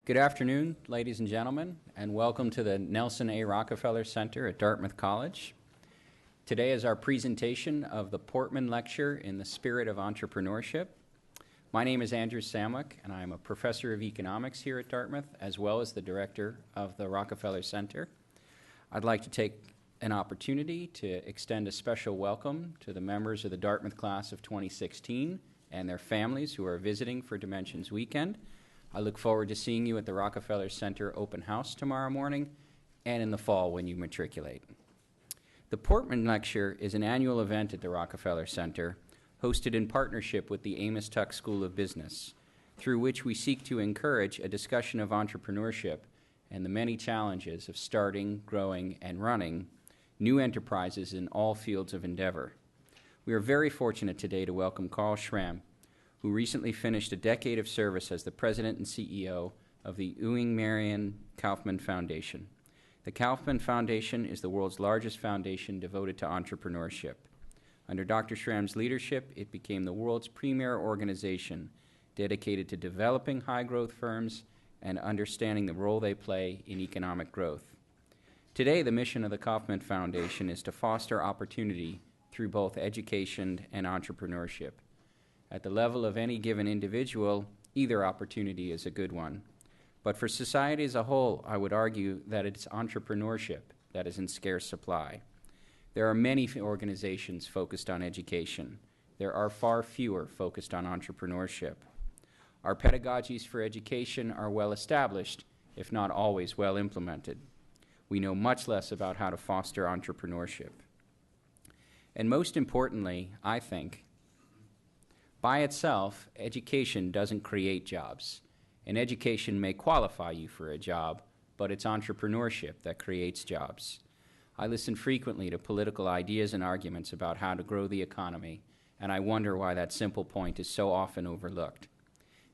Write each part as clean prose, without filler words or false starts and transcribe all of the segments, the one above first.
Good afternoon, ladies and gentlemen, and welcome to the Nelson A. Rockefeller Center at Dartmouth College. Today is our presentation of the Portman Lecture in the Spirit of Entrepreneurship. My name is Andrew Samwick, and I am a professor of economics here at Dartmouth, as well as the director of the Rockefeller Center. I'd like to take an opportunity to extend a special welcome to the members of the Dartmouth class of 2016 and their families who are visiting for Dimensions Weekend. I look forward to seeing you at the Rockefeller Center open house tomorrow morning and in the fall when you matriculate. The Portman Lecture is an annual event at the Rockefeller Center hosted in partnership with the Amos Tuck School of Business, through which we seek to encourage a discussion of entrepreneurship and the many challenges of starting, growing, and running new enterprises in all fields of endeavor. We are very fortunate today to welcome Schramm, who recently finished a decade of service as the president and CEO of the Ewing Marion Kauffman Foundation. The Kauffman Foundation is the world's largest foundation devoted to entrepreneurship. Under Dr. Schramm's leadership, it became the world's premier organization dedicated to developing high-growth firms and understanding the role they play in economic growth. Today, the mission of the Kauffman Foundation is to foster opportunity through both education and entrepreneurship. At the level of any given individual, either opportunity is a good one. But for society as a whole, I would argue that it's entrepreneurship that is in scarce supply. There are many organizations focused on education. There are far fewer focused on entrepreneurship. Our pedagogies for education are well established, if not always well implemented. We know much less about how to foster entrepreneurship. And most importantly, I think, by itself, education doesn't create jobs. And education may qualify you for a job, but it's entrepreneurship that creates jobs. I listen frequently to political ideas and arguments about how to grow the economy, and I wonder why that simple point is so often overlooked.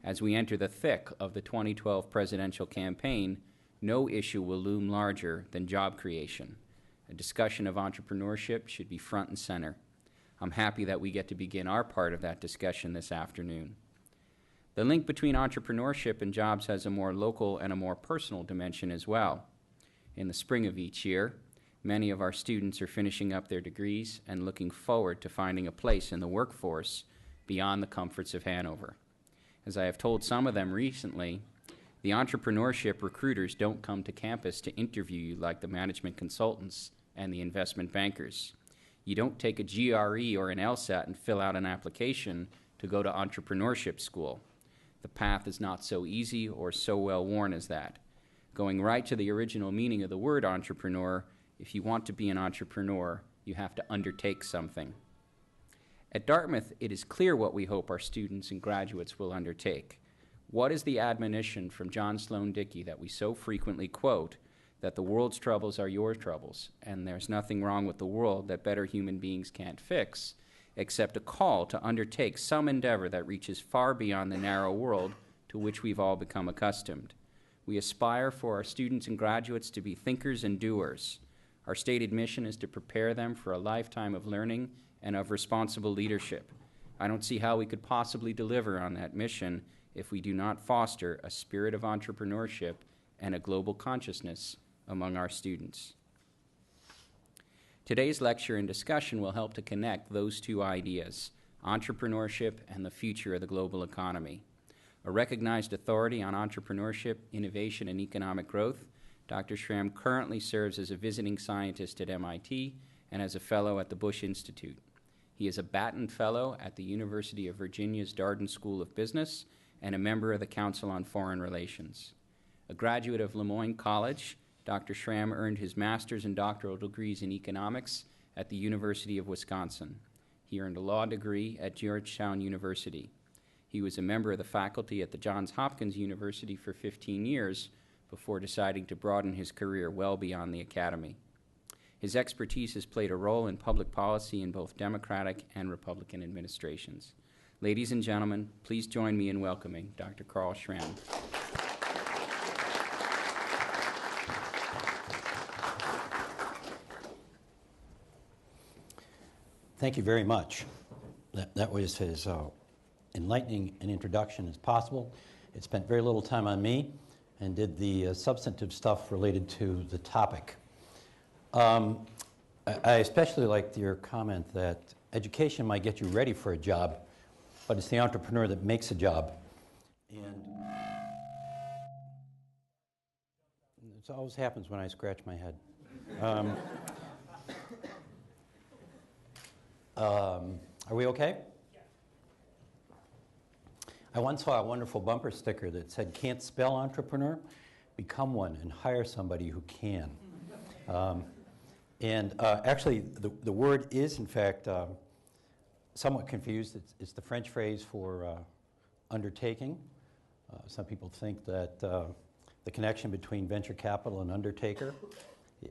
As we enter the thick of the 2012 presidential campaign, no issue will loom larger than job creation. A discussion of entrepreneurship should be front and center. I'm happy that we get to begin our part of that discussion this afternoon. The link between entrepreneurship and jobs has a more local and a more personal dimension as well. In the spring of each year, many of our students are finishing up their degrees and looking forward to finding a place in the workforce beyond the comforts of Hanover. As I have told some of them recently, the entrepreneurship recruiters don't come to campus to interview you like the management consultants and the investment bankers. You don't take a GRE or an LSAT and fill out an application to go to entrepreneurship school. The path is not so easy or so well worn as that. Going right to the original meaning of the word entrepreneur, if you want to be an entrepreneur, you have to undertake something. At Dartmouth, it is clear what we hope our students and graduates will undertake. What is the admonition from John Sloan Dickey that we so frequently quote, that the world's troubles are your troubles, and there's nothing wrong with the world that better human beings can't fix, except a call to undertake some endeavor that reaches far beyond the narrow world to which we've all become accustomed. We aspire for our students and graduates to be thinkers and doers. Our stated mission is to prepare them for a lifetime of learning and of responsible leadership. I don't see how we could possibly deliver on that mission if we do not foster a spirit of entrepreneurship and a global consciousness among our students. Today's lecture and discussion will help to connect those two ideas, entrepreneurship and the future of the global economy. A recognized authority on entrepreneurship, innovation, and economic growth, Dr. Schramm currently serves as a visiting scientist at MIT and as a fellow at the Bush Institute. He is a Batten Fellow at the University of Virginia's Darden School of Business and a member of the Council on Foreign Relations. A graduate of Lemoyne College, Dr. Schramm earned his master's and doctoral degrees in economics at the University of Wisconsin. He earned a law degree at Georgetown University. He was a member of the faculty at the Johns Hopkins University for 15 years before deciding to broaden his career well beyond the academy. His expertise has played a role in public policy in both Democratic and Republican administrations. Ladies and gentlemen, please join me in welcoming Dr. Carl Schramm. Thank you very much. That was as enlightening an introduction as possible. It spent very little time on me, and did the substantive stuff related to the topic. I especially liked your comment that education might get you ready for a job, but it's the entrepreneur that makes a job. And it always happens when I scratch my head. Are we okay? I once saw a wonderful bumper sticker that said, "Can't spell entrepreneur? Become one and hire somebody who can." Actually, the word is, in fact, somewhat confused. It's the French phrase for undertaking. Some people think that the connection between venture capital and undertaker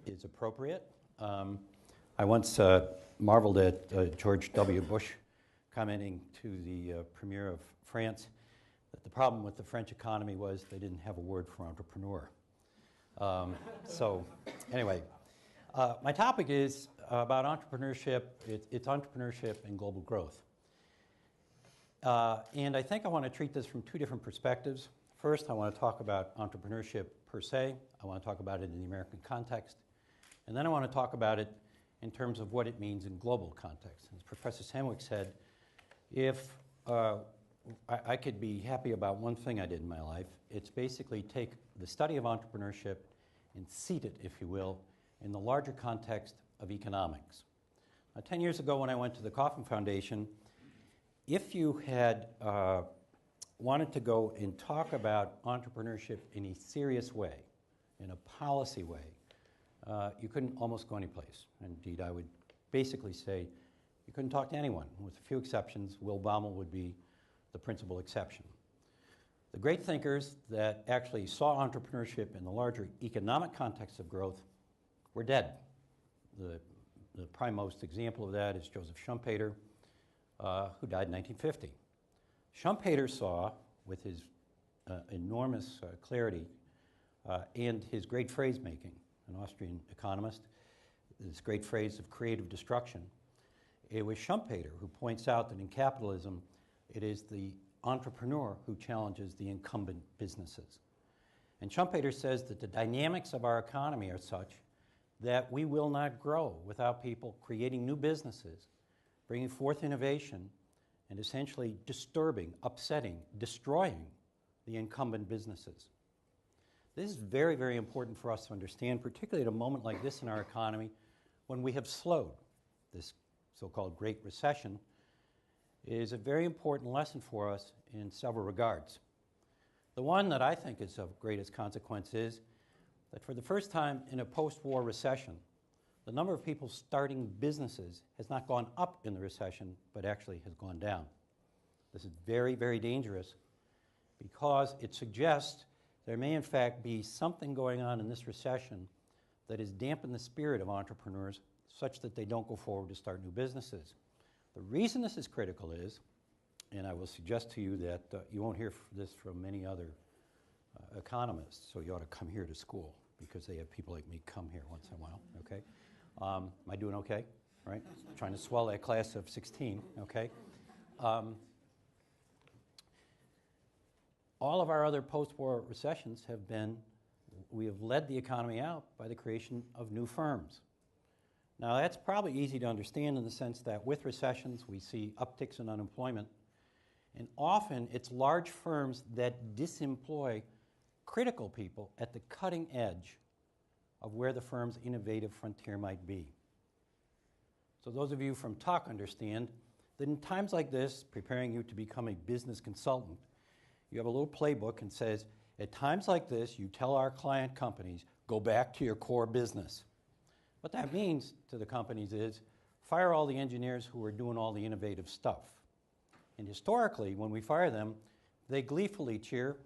is appropriate. I once marveled at George W. Bush commenting to the Premier of France that the problem with the French economy was they didn't have a word for entrepreneur. So anyway, my topic is about entrepreneurship. It's entrepreneurship and global growth. And I think I want to treat this from two different perspectives. First, I want to talk about entrepreneurship per se. I want to talk about it in the American context. And then I want to talk about it in terms of what it means in global context. As Professor Samwick said, if I could be happy about one thing I did in my life, it's basically take the study of entrepreneurship and seat it, if you will, in the larger context of economics. 10 years ago when I went to the Kauffman Foundation, if you had wanted to go and talk about entrepreneurship in a serious way, in a policy way, you couldn't almost go anyplace. Indeed, I would basically say you couldn't talk to anyone. With a few exceptions, Will Baumol would be the principal exception. The great thinkers that actually saw entrepreneurship in the larger economic context of growth were dead. The prime most example of that is Joseph Schumpeter, who died in 1950. Schumpeter saw, with his enormous clarity and his great phrase-making, an Austrian economist, this great phrase of creative destruction, it was Schumpeter who points out that in capitalism, it is the entrepreneur who challenges the incumbent businesses. And Schumpeter says that the dynamics of our economy are such that we will not grow without people creating new businesses, bringing forth innovation, and essentially disturbing, upsetting, destroying the incumbent businesses. This is very, very important for us to understand, particularly at a moment like this in our economy when we have slowed. This so-called Great Recession is a very important lesson for us in several regards. The one that I think is of greatest consequence is that for the first time in a post-war recession, the number of people starting businesses has not gone up in the recession, but actually has gone down. This is very, very dangerous because it suggests there may in fact be something going on in this recession that has dampened the spirit of entrepreneurs such that they don't go forward to start new businesses. The reason this is critical is, and I will suggest to you that you won't hear this from many other economists, so you ought to come here to school because they have people like me come here once in a while, okay? Am I doing okay? All right? Trying to swell that class of 16, okay? All of our other post-war recessions have been, we have led the economy out by the creation of new firms. Now, that's probably easy to understand in the sense that with recessions, we see upticks in unemployment, and often it's large firms that disemploy critical people at the cutting edge of where the firm's innovative frontier might be. So those of you from Tuck understand that in times like this, preparing you to become a business consultant, you have a little playbook and says, at times like this, you tell our client companies, go back to your core business. What that means to the companies is fire all the engineers who are doing all the innovative stuff. And historically, when we fire them, they gleefully cheer,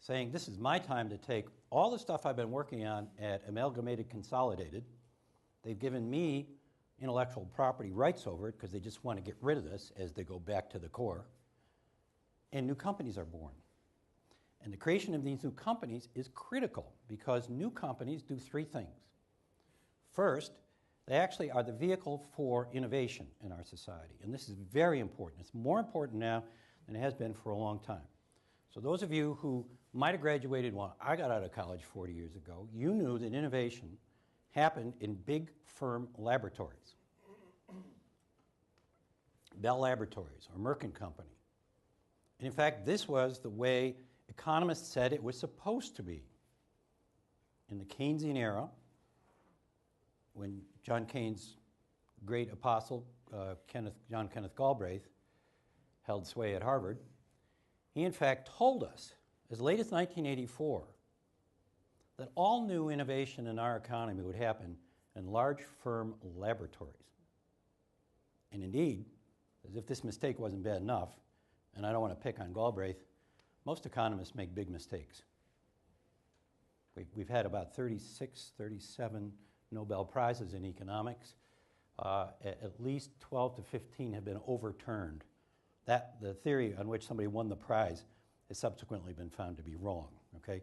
saying, this is my time to take all the stuff I've been working on at Amalgamated Consolidated. They've given me intellectual property rights over it because they just want to get rid of this as they go back to the core. And new companies are born. And the creation of these new companies is critical because new companies do three things. First, they actually are the vehicle for innovation in our society. And this is very important. It's more important now than it has been for a long time. So those of you who might have graduated when I got out of college 40 years ago, you knew that innovation happened in big firm laboratories. Bell Laboratories or Merck and Company. And in fact, this was the way economists said it was supposed to be. In the Keynesian era, when John Keynes' great apostle, John Kenneth Galbraith, held sway at Harvard, he in fact told us, as late as 1984, that all new innovation in our economy would happen in large firm laboratories. And indeed, as if this mistake wasn't bad enough, and I don't want to pick on Galbraith, most economists make big mistakes. We've had about 36, 37 Nobel Prizes in economics. At least 12 to 15 have been overturned. The theory on which somebody won the prize has subsequently been found to be wrong, okay?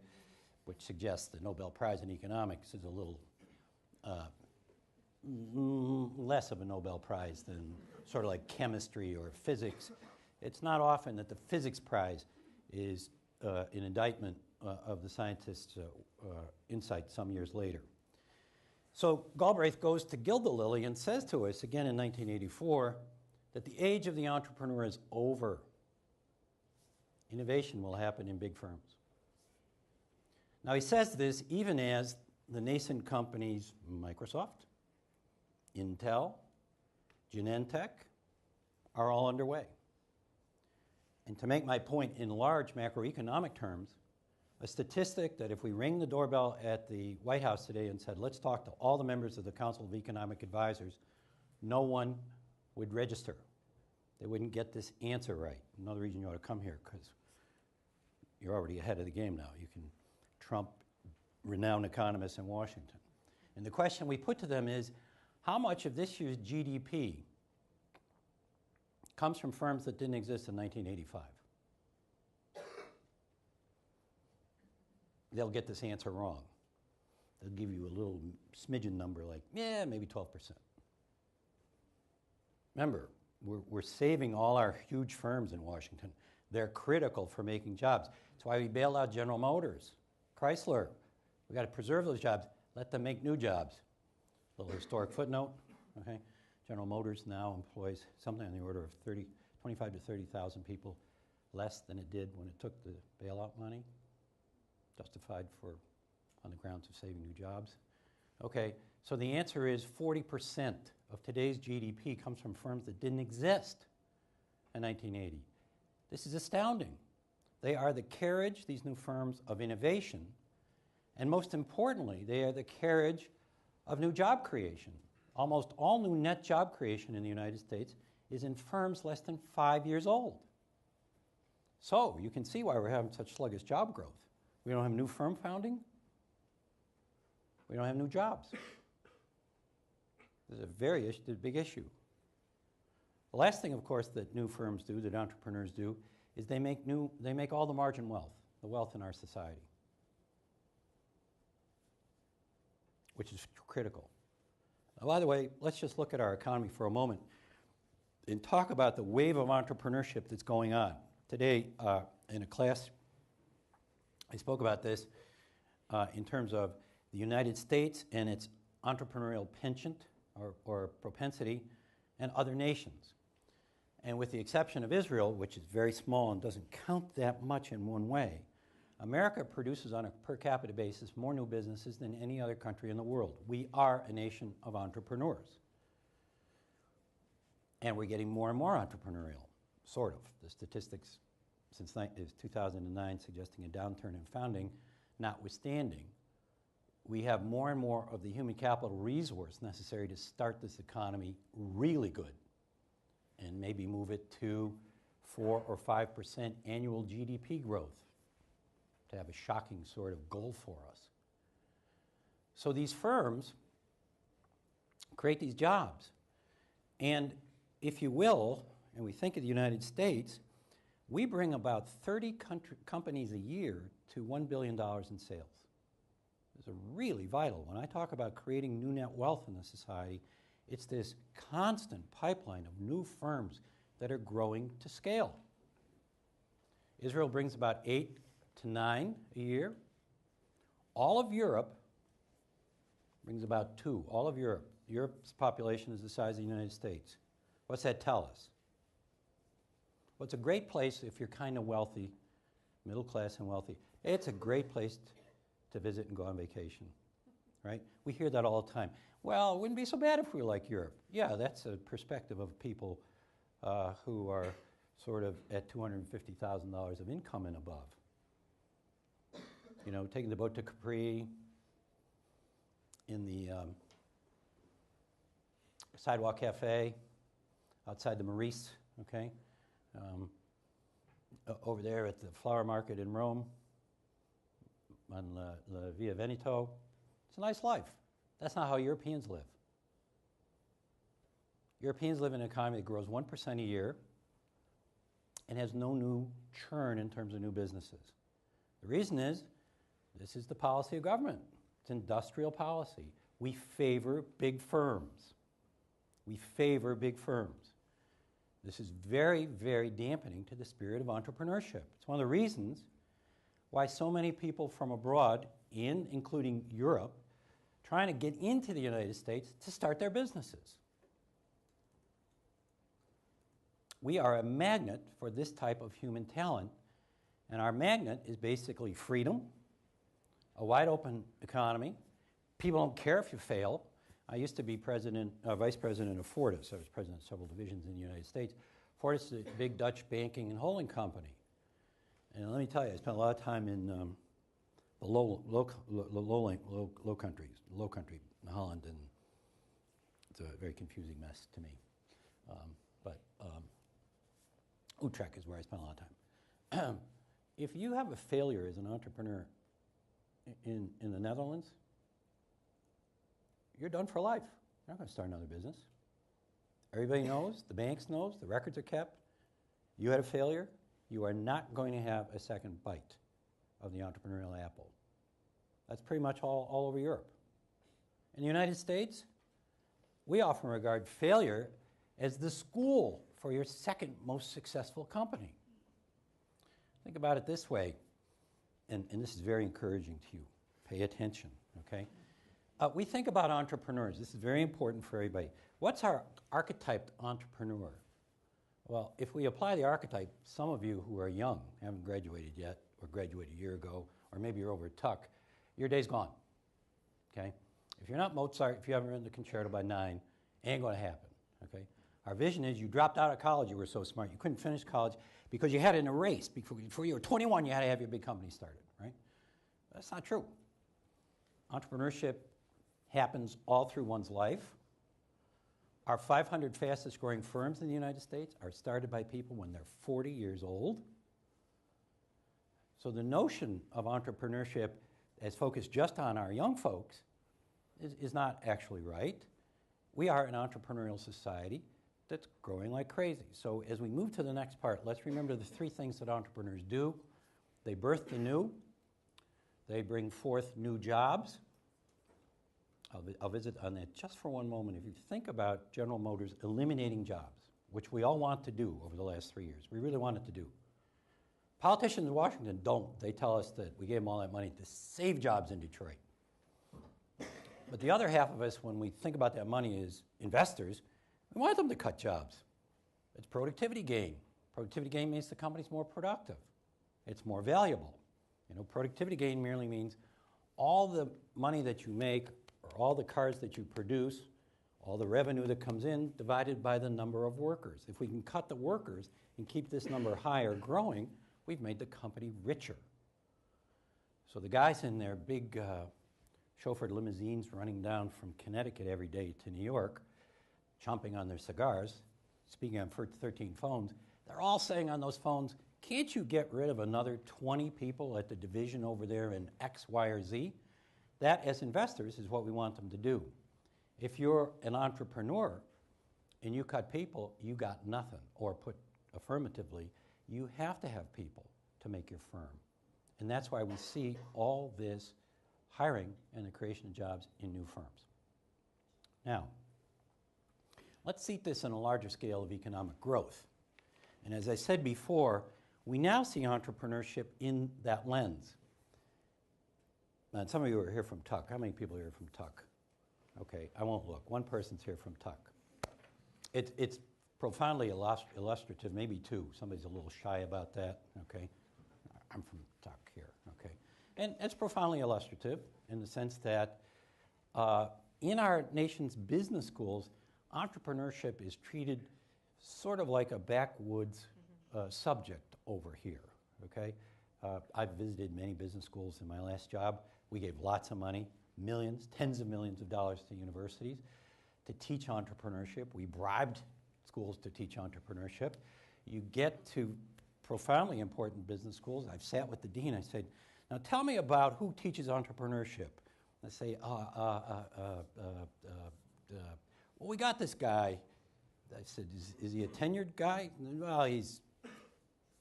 Which suggests the Nobel Prize in economics is a little less of a Nobel Prize than sort of like chemistry or physics. It's not often that the physics prize is an indictment of the scientist's insight some years later. So Galbraith goes to gild the lily and says to us, again in 1984, that the age of the entrepreneur is over. Innovation will happen in big firms. Now he says this even as the nascent companies Microsoft, Intel, Genentech are all underway. And to make my point in large macroeconomic terms, a statistic that if we ring the doorbell at the White House today and said, let's talk to all the members of the Council of Economic Advisors, no one would register. They wouldn't get this answer right. Another reason you ought to come here, because you're already ahead of the game now. You can trump renowned economists in Washington. And the question we put to them is, how much of this year's GDP comes from firms that didn't exist in 1985? They'll get this answer wrong. They'll give you a little smidgen number like, yeah, maybe 12%. Remember, we're saving all our huge firms in Washington. They're critical for making jobs. That's why we bailed out General Motors, Chrysler. We've got to preserve those jobs. Let them make new jobs. A little historic footnote, okay? General Motors now employs something on the order of 25 to 30,000 people less than it did when it took the bailout money, justified on the grounds of saving new jobs. Okay, so the answer is 40% of today's GDP comes from firms that didn't exist in 1980. This is astounding. They are the carriage, these new firms, of innovation, and most importantly, they are the carriage of new job creation. Almost all new net job creation in the United States is in firms less than 5 years old. So you can see why we're having such sluggish job growth. We don't have new firm founding. We don't have new jobs. This is a big issue. The last thing, of course, that new firms do, that entrepreneurs do, is they make all the margin wealth, the wealth in our society, which is critical. Now, by the way, let's just look at our economy for a moment and talk about the wave of entrepreneurship that's going on. Today, in a class, I spoke about this in terms of the United States and its entrepreneurial penchant or propensity and other nations. And with the exception of Israel, which is very small and doesn't count that much in one way, America produces on a per capita basis more new businesses than any other country in the world. We are a nation of entrepreneurs. And we're getting more and more entrepreneurial, sort of. The statistics since 2009 suggesting a downturn in founding notwithstanding, we have more and more of the human capital resource necessary to start this economy really good and maybe move it to 4 or 5% annual GDP growth to have a shocking sort of goal for us. So these firms create these jobs. And if you will, and we think of the United States, we bring about 30 companies a year to $1 billion in sales. This is really vital. When I talk about creating new net wealth in the society, it's this constant pipeline of new firms that are growing to scale. Israel brings about 8 to 9 a year. All of Europe brings about 2. All of Europe. Europe's population is the size of the United States. What's that tell us? Well, it's a great place if you're kind of wealthy, middle class and wealthy. It's a great place to visit and go on vacation, right? We hear that all the time. Well, it wouldn't be so bad if we were like Europe. Yeah, that's a perspective of people who are sort of at $250,000 of income and above. You know, taking the boat to Capri, in the Sidewalk Cafe, outside the Maurice, okay? Over there at the flower market in Rome, on La Via Veneto. It's a nice life. That's not how Europeans live. Europeans live in an economy that grows 1% a year and has no new churn in terms of new businesses. The reason is, this is the policy of government. It's industrial policy. We favor big firms. We favor big firms. This is very, very dampening to the spirit of entrepreneurship. It's one of the reasons why so many people from abroad, including Europe, trying to get into the United States to start their businesses. We are a magnet for this type of human talent, and our magnet is basically freedom, a wide open economy. People don't care if you fail. I used to be vice president of Fortis. I was president of several divisions in the United States. Fortis is a big Dutch banking and holding company. And let me tell you, I spent a lot of time in the low country, Holland, and it's a very confusing mess to me. Utrecht is where I spent a lot of time. If you have a failure as an entrepreneur in the Netherlands, you're done for life. You're not going to start another business. Everybody knows, the banks knows, the records are kept. You had a failure, you are not going to have a second bite of the entrepreneurial apple. That's pretty much all over Europe. In the United States, we often regard failure as the school for your second most successful company. Think about it this way, and this is very encouraging to you. Pay attention, okay? We think about entrepreneurs. This is very important for everybody. What's our archetyped entrepreneur? Well, if we apply the archetype, some of you who are young, haven't graduated yet, or graduated a year ago, or maybe you're over at Tuck, your day's gone, okay? If you're not Mozart, if you haven't written the concerto by 9, it ain't going to happen, okay? Our vision is you dropped out of college, you were so smart, you couldn't finish college because you had in a race. Before you were 21, you had to have your big company started, right? That's not true. Entrepreneurship happens all through one's life. Our 500 fastest growing firms in the United States are started by people when they're 40 years old. So the notion of entrepreneurship as focused just on our young folks is not actually right. We are an entrepreneurial society that's growing like crazy. So as we move to the next part, let's remember the 3 things that entrepreneurs do. They birth the new. They bring forth new jobs. I'll visit on that just for one moment. If you think about General Motors eliminating jobs, which we all want to do over the last 3 years, we really want it to do. Politicians in Washington don't. They tell us that we gave them all that money to save jobs in Detroit. But the other half of us, when we think about that money as investors, we want them to cut jobs. It's productivity gain. Productivity gain means the company's more productive. It's more valuable. You know, productivity gain merely means all the money that you make, or all the cars that you produce, all the revenue that comes in, divided by the number of workers. If we can cut the workers and keep this number high or growing, we've made the company richer. So the guys in their big chauffeured limousines running down from Connecticut every day to New York, chomping on their cigars, speaking on 13 phones, they're all saying on those phones, can't you get rid of another 20 people at the division over there in X, Y, or Z? That, as investors, is what we want them to do. If you're an entrepreneur and you cut people, you got nothing. Or put affirmatively, you have to have people to make your firm. And that's why we see all this hiring and the creation of jobs in new firms. Now, let's seat this on a larger scale of economic growth. And as I said before, We now see entrepreneurship in that lens. And some of you are here from Tuck. How many people are here from Tuck? Okay, I won't look. One person's here from Tuck. It's profoundly illustrative, maybe two. Somebody's a little shy about that, okay? I'm from Tuck here, okay? And it's profoundly illustrative in the sense that in our nation's business schools, entrepreneurship is treated sort of like a backwoods subject over here, okay? I've visited many business schools in my last job. We gave lots of money, millions, tens of millions of dollars to universities to teach entrepreneurship. We bribed schools to teach entrepreneurship. You get to profoundly important business schools. I've sat with the dean. I said, now tell me about who teaches entrepreneurship. I say, well, we got this guy. I said, is he a tenured guy? Well, he's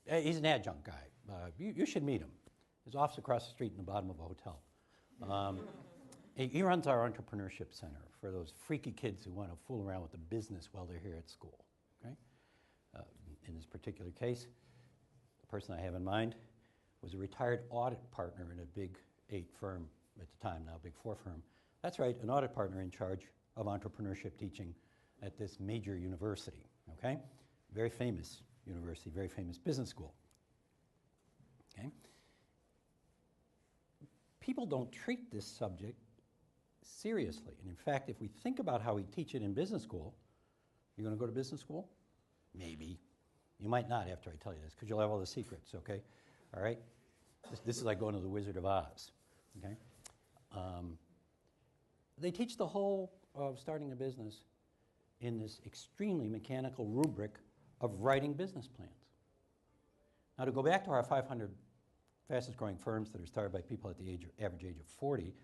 an adjunct guy. You should meet him. His office across the street in the bottom of a hotel. He runs our entrepreneurship center for those freaky kids who want to fool around with the business while they're here at school. Okay? In this particular case, the person I have in mind was a retired audit partner in a big 8 firm at the time, now big 4 firm. That's right, an audit partner in charge of entrepreneurship teaching at this major university. Okay? Very famous university, very famous business school. Okay? People don't treat this subject seriously. And in fact, if we think about how we teach it in business school, you're going to go to business school? Maybe. You might not after I tell you this, because you'll have all the secrets, okay? All right? This is like going to the Wizard of Oz, okay? They teach the whole of starting a business in this extremely mechanical rubric of writing business plans. Now, to go back to our 500 fastest growing firms that are started by people at the average age of 40,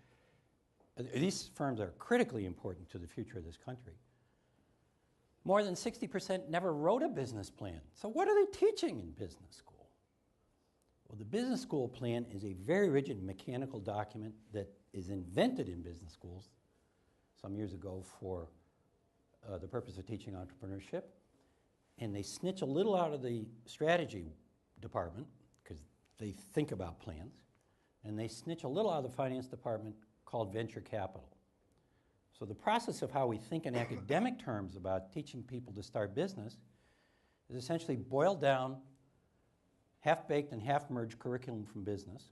these firms are critically important to the future of this country. More than 60% never wrote a business plan. So what are they teaching in business school? Well, the business school plan is a very rigid mechanical document that is invented in business schools some years ago for the purpose of teaching entrepreneurship. And they snitch a little out of the strategy department because they think about plans. And they snitch a little out of the finance department called venture capital. So the process of how we think in academic terms about teaching people to start business is essentially boiled down, half-baked and half-merged curriculum from business,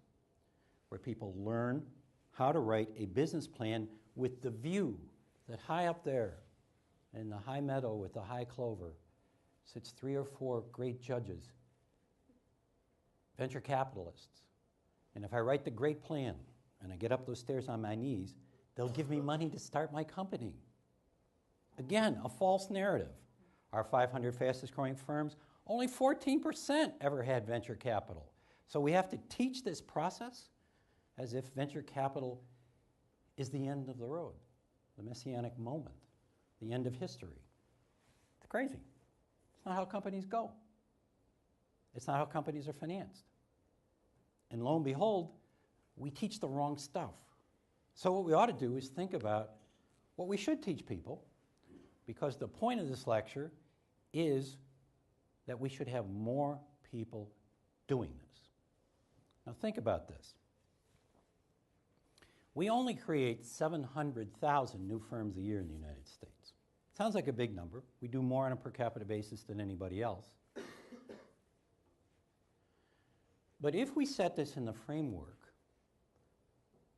where people learn how to write a business plan with the view that high up there in the high meadow with the high clover sits 3 or 4 great judges, venture capitalists. And if I write the great plan and I get up those stairs on my knees, they'll give me money to start my company. Again, a false narrative. Our 500 fastest growing firms, only 14% ever had venture capital. So we have to teach this process as if venture capital is the end of the road, the messianic moment, the end of history. It's crazy. It's not how companies go. It's not how companies are financed. And lo and behold, we teach the wrong stuff. So what we ought to do is think about what we should teach people, because the point of this lecture is that we should have more people doing this. Now think about this. We only create 700,000 new firms a year in the United States. Sounds like a big number. We do more on a per capita basis than anybody else. But if we set this in the framework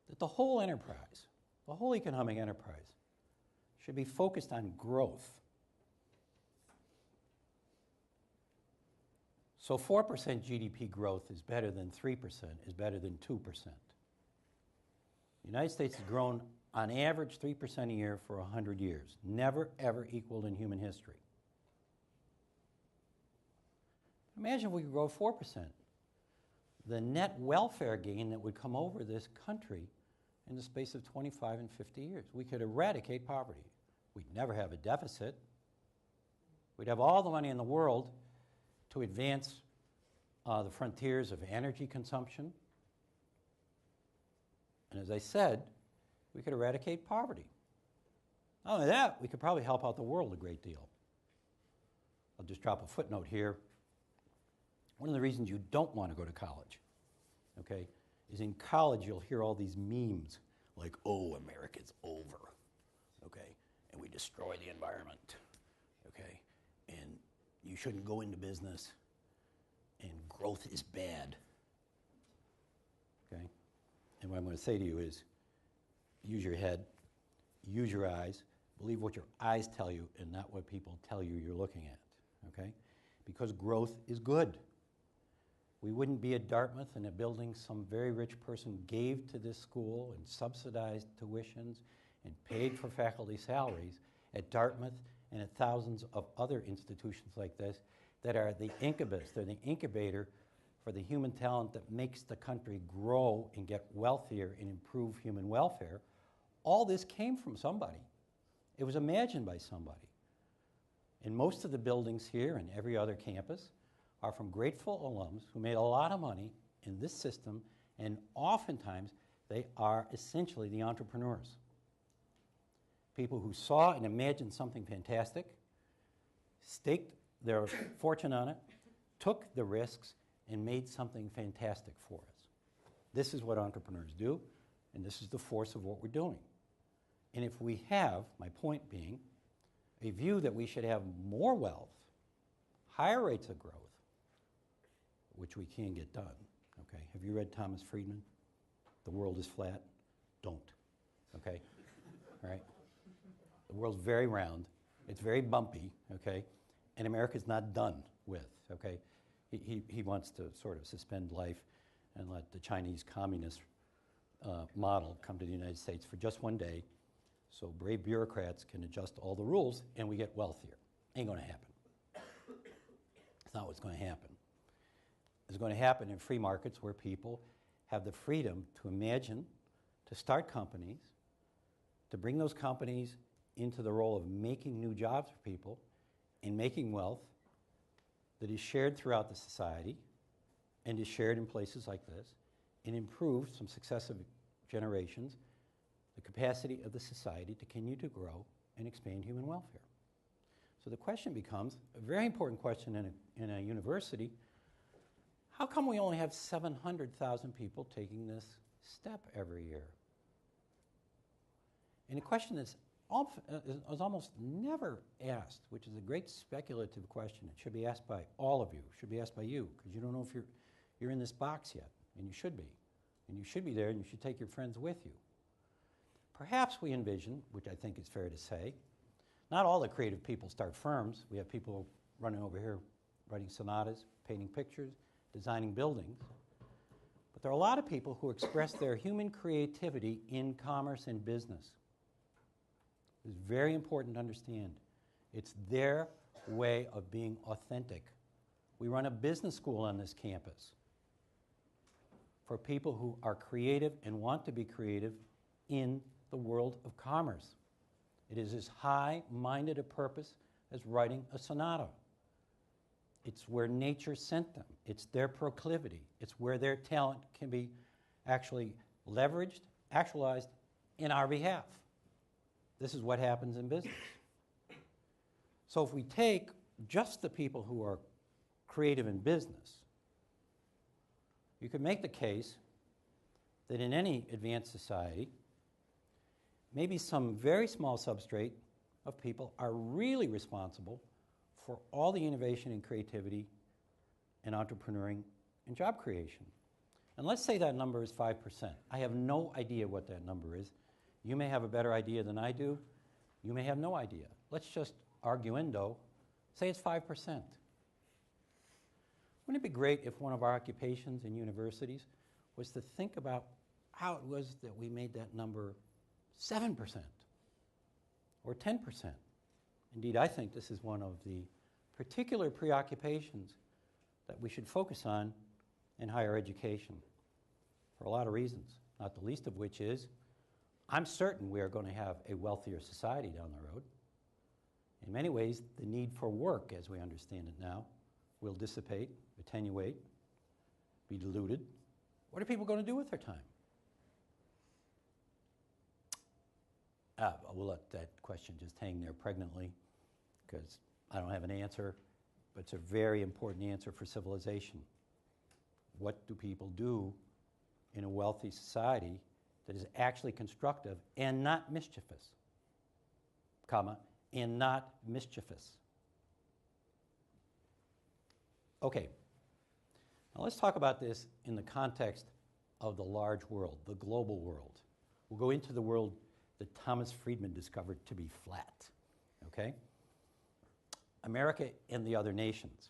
that the whole enterprise, the whole economic enterprise, should be focused on growth. So 4% GDP growth is better than 3%, is better than 2%. The United States has grown on average 3% a year for 100 years, never ever equaled in human history. Imagine if we could grow 4%. The net welfare gain that would come over this country in the space of 25 and 50 years. We could eradicate poverty. We'd never have a deficit. We'd have all the money in the world to advance the frontiers of energy consumption. And as I said, we could eradicate poverty. Not only that, we could probably help out the world a great deal. I'll just drop a footnote here. One of the reasons you don't want to go to college, okay, is in college you'll hear all these memes like, oh, America's over, okay, and we destroy the environment, okay, and you shouldn't go into business, and growth is bad, okay? And what I'm going to say to you is, use your head, use your eyes, believe what your eyes tell you and not what people tell you you're looking at, okay? Because growth is good. We wouldn't be at Dartmouth in a building some very rich person gave to this school and subsidized tuitions and paid for faculty salaries at Dartmouth and at thousands of other institutions like this that are the incubus. They're the incubator for the human talent that makes the country grow and get wealthier and improve human welfare. All this came from somebody. It was imagined by somebody. And most of the buildings here and every other campus are from grateful alums who made a lot of money in this system, and oftentimes they are essentially the entrepreneurs. People who saw and imagined something fantastic, staked their fortune on it, took the risks, and made something fantastic for us. This is what entrepreneurs do, and this is the force of what we're doing. And if we have, my point being, a view that we should have more wealth, higher rates of growth, which we can get done, okay? Have you read Thomas Friedman? The world is flat? Don't, okay? All right? The world's very round. It's very bumpy, okay? And America's not done with, okay? He wants to sort of suspend life and let the Chinese communist model come to the United States for just one day so brave bureaucrats can adjust all the rules and we get wealthier. Ain't gonna happen. It's not what's gonna happen. It's going to happen in free markets where people have the freedom to imagine, to start companies, to bring those companies into the role of making new jobs for people and making wealth that is shared throughout the society and is shared in places like this and improve some successive generations the capacity of the society to continue to grow and expand human welfare. So the question becomes, a very important question in a university, how come we only have 700,000 people taking this step every year? And a question that's is almost never asked, which is a great speculative question. It should be asked by all of you. It should be asked by you, because you don't know if you're in this box yet, and you should be. And you should be there, and you should take your friends with you. Perhaps we envision, which I think is fair to say, not all the creative people start firms. We have people running over here writing sonatas, painting pictures, designing buildings. But there are a lot of people who express their human creativity in commerce and business. It's very important to understand. It's their way of being authentic. We run a business school on this campus for people who are creative and want to be creative in the world of commerce. It is as high-minded a purpose as writing a sonata. It's where nature sent them. It's their proclivity. It's where their talent can be actually leveraged, actualized in our behalf. This is what happens in business. So if we take just the people who are creative in business, you could make the case that in any advanced society, maybe some very small substrate of people are really responsible for all the innovation and creativity and entrepreneuring and job creation. And let's say that number is 5%. I have no idea what that number is. You may have a better idea than I do. You may have no idea. Let's just arguendo, say it's 5%. Wouldn't it be great if one of our occupations in universities was to think about how it was that we made that number 7% or 10%? Indeed, I think this is one of the particular preoccupations that we should focus on in higher education for a lot of reasons, not the least of which is I'm certain we are going to have a wealthier society down the road. In many ways, the need for work, as we understand it now, will dissipate, attenuate, be diluted. What are people going to do with their time? We'll let that question just hang there pregnantly because I don't have an answer, but it's a very important answer for civilization. What do people do in a wealthy society that is actually constructive and not mischievous, comma, and not mischievous? Okay, now let's talk about this in the context of the large world, the global world. We'll go into the world that Thomas Friedman discovered to be flat, okay? America and the other nations.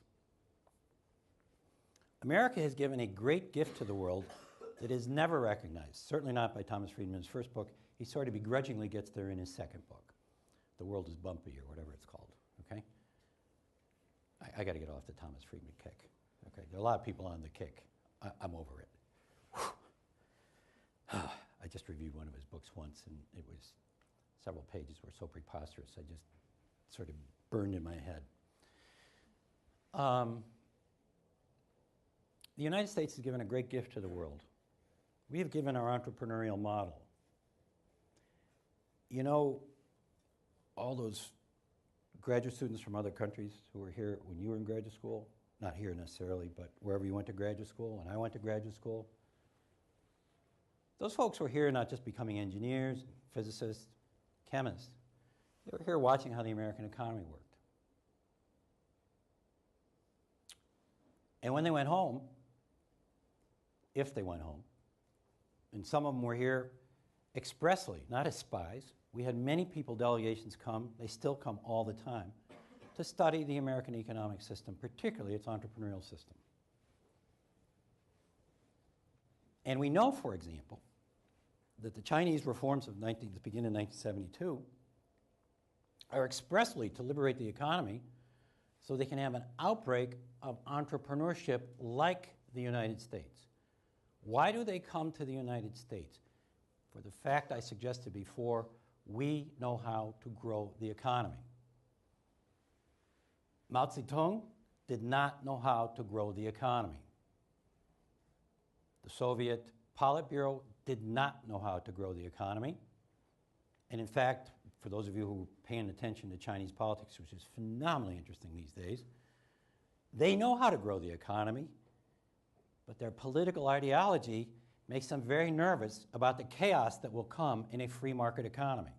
America has given a great gift to the world that is never recognized, certainly not by Thomas Friedman's first book. He sort of begrudgingly gets there in his second book. The World is Bumpy, or whatever it's called, okay? I got to get off the Thomas Friedman kick, okay? There are a lot of people on the kick. I'm over it. I just reviewed one of his books once, and it was several pages were so preposterous, I just sort of burned in my head. The United States has given a great gift to the world. We have given our entrepreneurial model. You know, all those graduate students from other countries who were here when you were in graduate school, not here necessarily, but wherever you went to graduate school, and I went to graduate school, those folks were here not just becoming engineers, physicists, chemists. They were here watching how the American economy worked. And when they went home, if they went home, and some of them were here expressly, not as spies. We had many people, delegations come, they still come all the time, to study the American economic system, particularly its entrepreneurial system. And we know, for example, that the Chinese reforms of that begin in 1972 are expressly to liberate the economy so they can have an outbreak of entrepreneurship like the United States. Why do they come to the United States? For the fact I suggested before, we know how to grow the economy. Mao Zedong did not know how to grow the economy. The Soviet Politburo did not know how to grow the economy. And in fact, for those of you who are paying attention to Chinese politics, which is phenomenally interesting these days, they know how to grow the economy, but their political ideology makes them very nervous about the chaos that will come in a free market economy.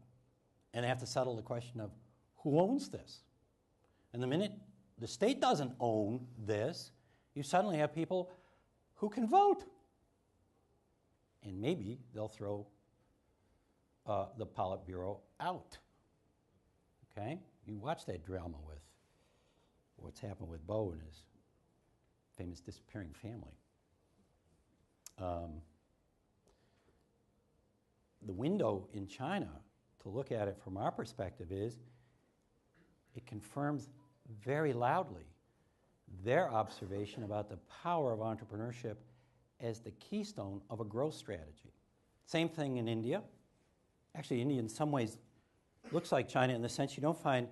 And they have to settle the question of who owns this? And the minute the state doesn't own this, you suddenly have people who can vote. And maybe they'll throw the Politburo out. Okay? You watch that drama with what's happened with Bo and his famous disappearing family. The window in China to look at it from our perspective is it confirms very loudly their observation about the power of entrepreneurship as the keystone of a growth strategy. Same thing in India. Actually, India in some ways looks like China in the sense you don't find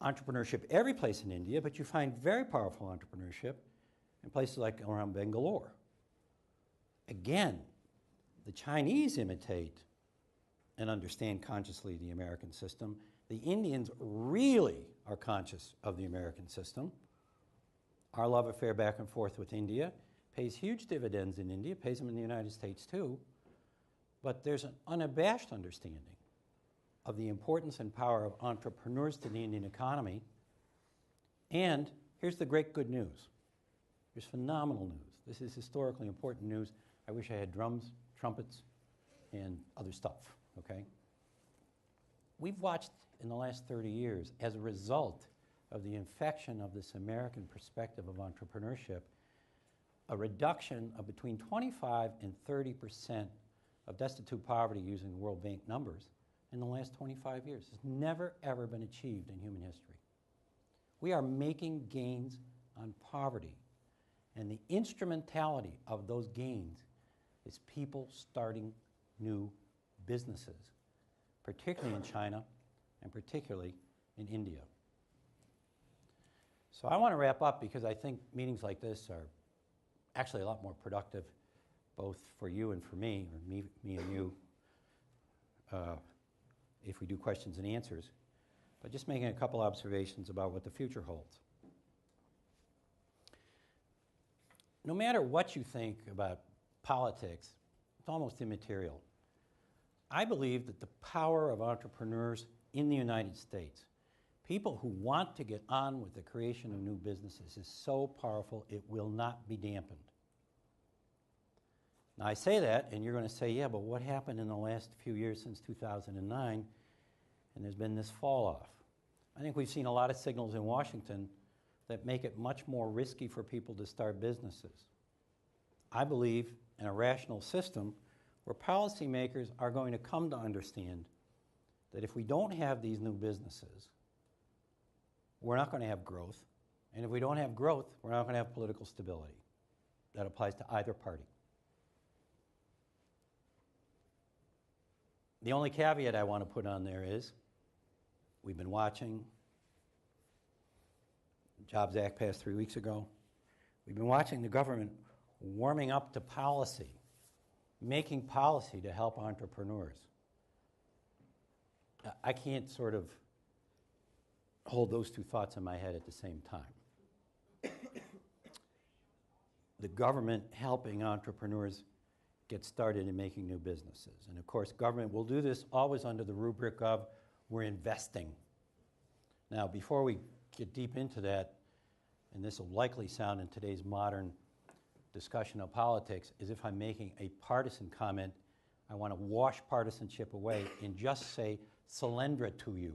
entrepreneurship every place in India, but you find very powerful entrepreneurship in places like around Bangalore. Again, the Chinese imitate and understand consciously the American system. The Indians really are conscious of the American system. Our love affair back and forth with India pays huge dividends in India, pays them in the United States too, but there's an unabashed understanding of the importance and power of entrepreneurs to the Indian economy. And here's the great good news. Here's phenomenal news. This is historically important news. I wish I had drums, trumpets, and other stuff, okay? We've watched in the last 30 years, as a result of the infection of this American perspective of entrepreneurship, a reduction of between 25 and 30% of destitute poverty using the World Bank numbers in the last 25 years. It's never, ever been achieved in human history. We are making gains on poverty, and the instrumentality of those gains is people starting new businesses, particularly in China and particularly in India. So I want to wrap up because I think meetings like this are actually a lot more productive both for you and for me, or me and you, if we do questions and answers, but just making a couple observations about what the future holds. no matter what you think about politics, it's almost immaterial. I believe that the power of entrepreneurs in the United States, people who want to get on with the creation of new businesses, is so powerful it will not be dampened. Now I say that, and you're going to say, yeah, but what happened in the last few years since 2009? And there's been this fall off. I think we've seen a lot of signals in Washington that make it much more risky for people to start businesses. I believe in a rational system where policymakers are going to come to understand that if we don't have these new businesses, we're not going to have growth. And if we don't have growth, we're not going to have political stability. That applies to either party. The only caveat I want to put on there is we've been watching. The Jobs Act passed 3 weeks ago. We've been watching the government warming up to policy, making policy to help entrepreneurs. I can't sort of hold those two thoughts in my head at the same time. The government helping entrepreneurs get started in making new businesses. And of course, government will do this always under the rubric of we're investing. Now, before we get deep into that, and this will likely sound in today's modern discussion of politics as if I'm making a partisan comment, I want to wash partisanship away and just say Solyndra to you.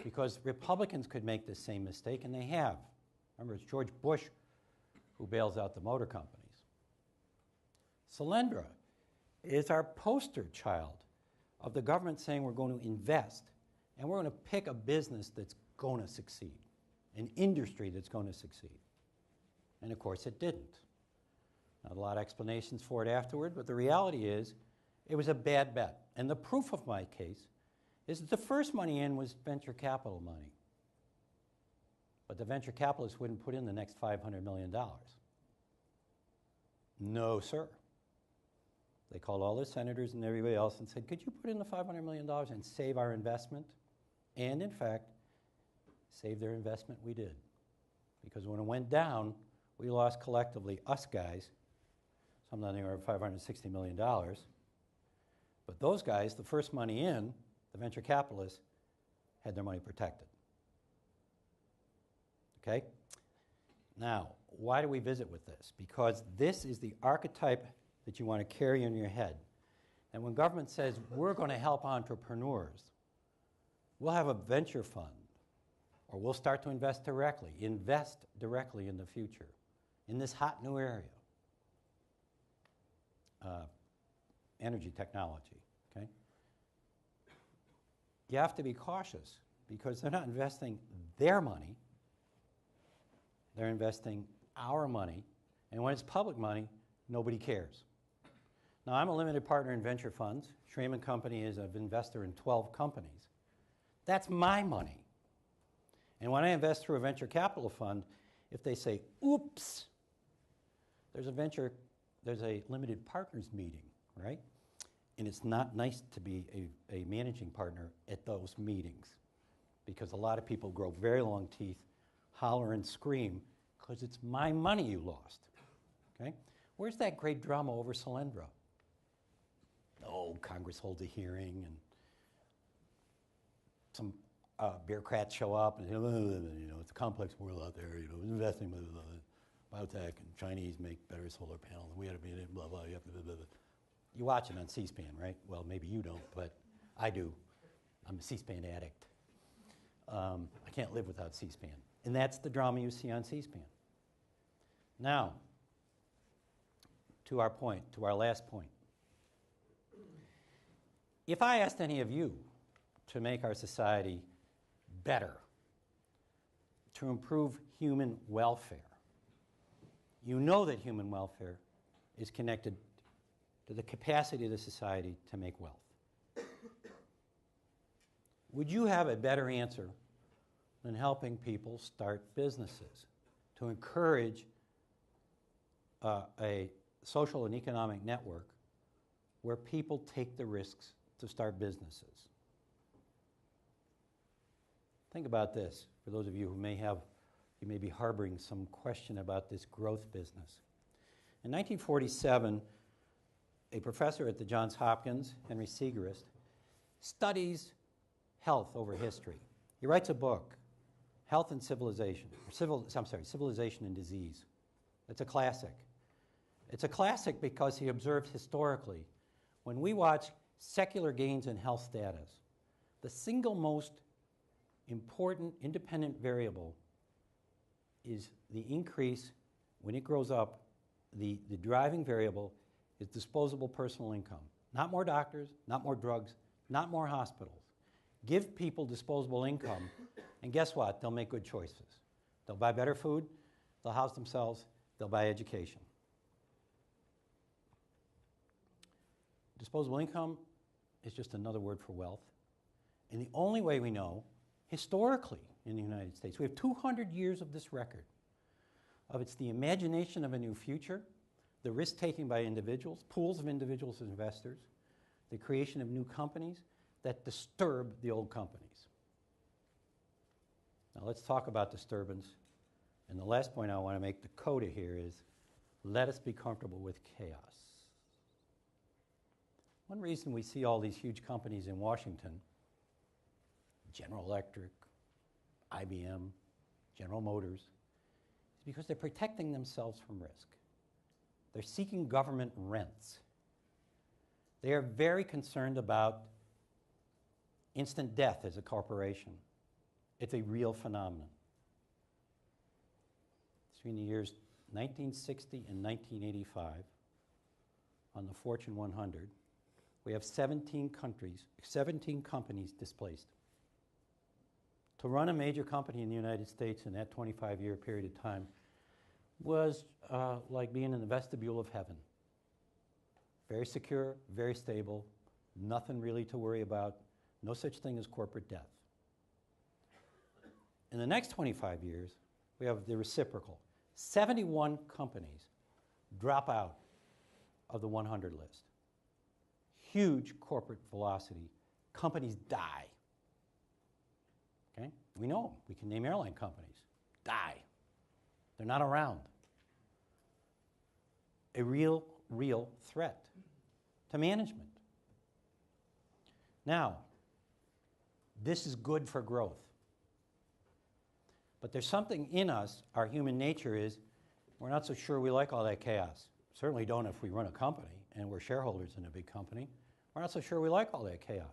Because Republicans could make the same mistake, and they have. Remember, it's George Bush who bails out the motor companies. Solyndra is our poster child of the government saying we're going to invest, and we're going to pick a business that's going to succeed, an industry that's going to succeed. And of course it didn't. Not a lot of explanations for it afterward, but the reality is it was a bad bet. And the proof of my case is that the first money in was venture capital money. But the venture capitalists wouldn't put in the next $500 million. No, sir. They called all the senators and everybody else and said, could you put in the $500 million and save our investment? And in fact, save their investment we did. Because when it went down, we lost collectively, us guys, something over $560 million. But those guys, the first money in, the venture capitalists, had their money protected. Okay? Now, why do we visit with this? Because this is the archetype that you want to carry in your head. And when government says, we're going to help entrepreneurs, we'll have a venture fund, or we'll start to invest directly in the future, in this hot new area, energy technology, okay? You have to be cautious because they're not investing their money, they're investing our money, and when it's public money, nobody cares. Now, I'm a limited partner in venture funds. Schramm & Company is an investor in 12 companies. That's my money. And when I invest through a venture capital fund, if they say, oops, there's a limited partners meeting, right? And it's not nice to be a managing partner at those meetings because a lot of people grow very long teeth, holler and scream because it's my money you lost, okay? Where's that great drama over Solyndra? Oh, Congress holds a hearing and some bureaucrats show up and it's a complex world out there, investing, blah, blah, blah, biotech and Chinese make better solar panels. We had to be blah, blah, you have to blah, blah, blah. You watch it on C-SPAN, right? Well, maybe you don't, but I do. I'm a C-SPAN addict. I can't live without C-SPAN. And that's the drama you see on C-SPAN. Now, to our last point. If I asked any of you to make our society better, to improve human welfare, you know that human welfare is connected to the capacity of the society to make wealth. Would you have a better answer than helping people start businesses, to encourage a social and economic network where people take the risks to start businesses? Think about this, for those of you who you may be harboring some question about this growth business. In 1947, a professor at the Johns Hopkins, Henry Segerist, studies health over history. He writes a book, Health and Civilization, Civilization and Disease. It's a classic. It's a classic because he observed historically, when we watch secular gains in health status, the single most important independent variable is the increase, when it grows up, the driving variable is disposable personal income. Not more doctors, not more drugs, not more hospitals. Give people disposable income, and guess what? They'll make good choices. They'll buy better food, they'll house themselves, they'll buy education. Disposable income is just another word for wealth. And the only way we know, historically in the United States, we have 200 years of this record of it's the imagination of a new future, the risk-taking by individuals, pools of individuals as investors, the creation of new companies that disturb the old companies. Now let's talk about disturbance. And the last point I want to make, the coda here, is let us be comfortable with chaos. One reason we see all these huge companies in Washington, General Electric, IBM, General Motors, is because they're protecting themselves from risk. They're seeking government rents. They are very concerned about instant death as a corporation. It's a real phenomenon. Between the years 1960 and 1985, on the Fortune 100, we have 17 companies displaced. To run a major company in the United States in that 25-year period of time was like being in the vestibule of heaven. Very secure, very stable, nothing really to worry about, no such thing as corporate death. In the next 25 years, we have the reciprocal. 71 companies drop out of the 100 list. Huge corporate velocity. Companies die. Okay? We know them. We can name airline companies. Die. They're not around. A real threat to management. Now, this is good for growth. But there's something in us, our human nature is, we're not so sure we like all that chaos. Certainly don't if we run a company and we're shareholders in a big company. We're not so sure we like all that chaos.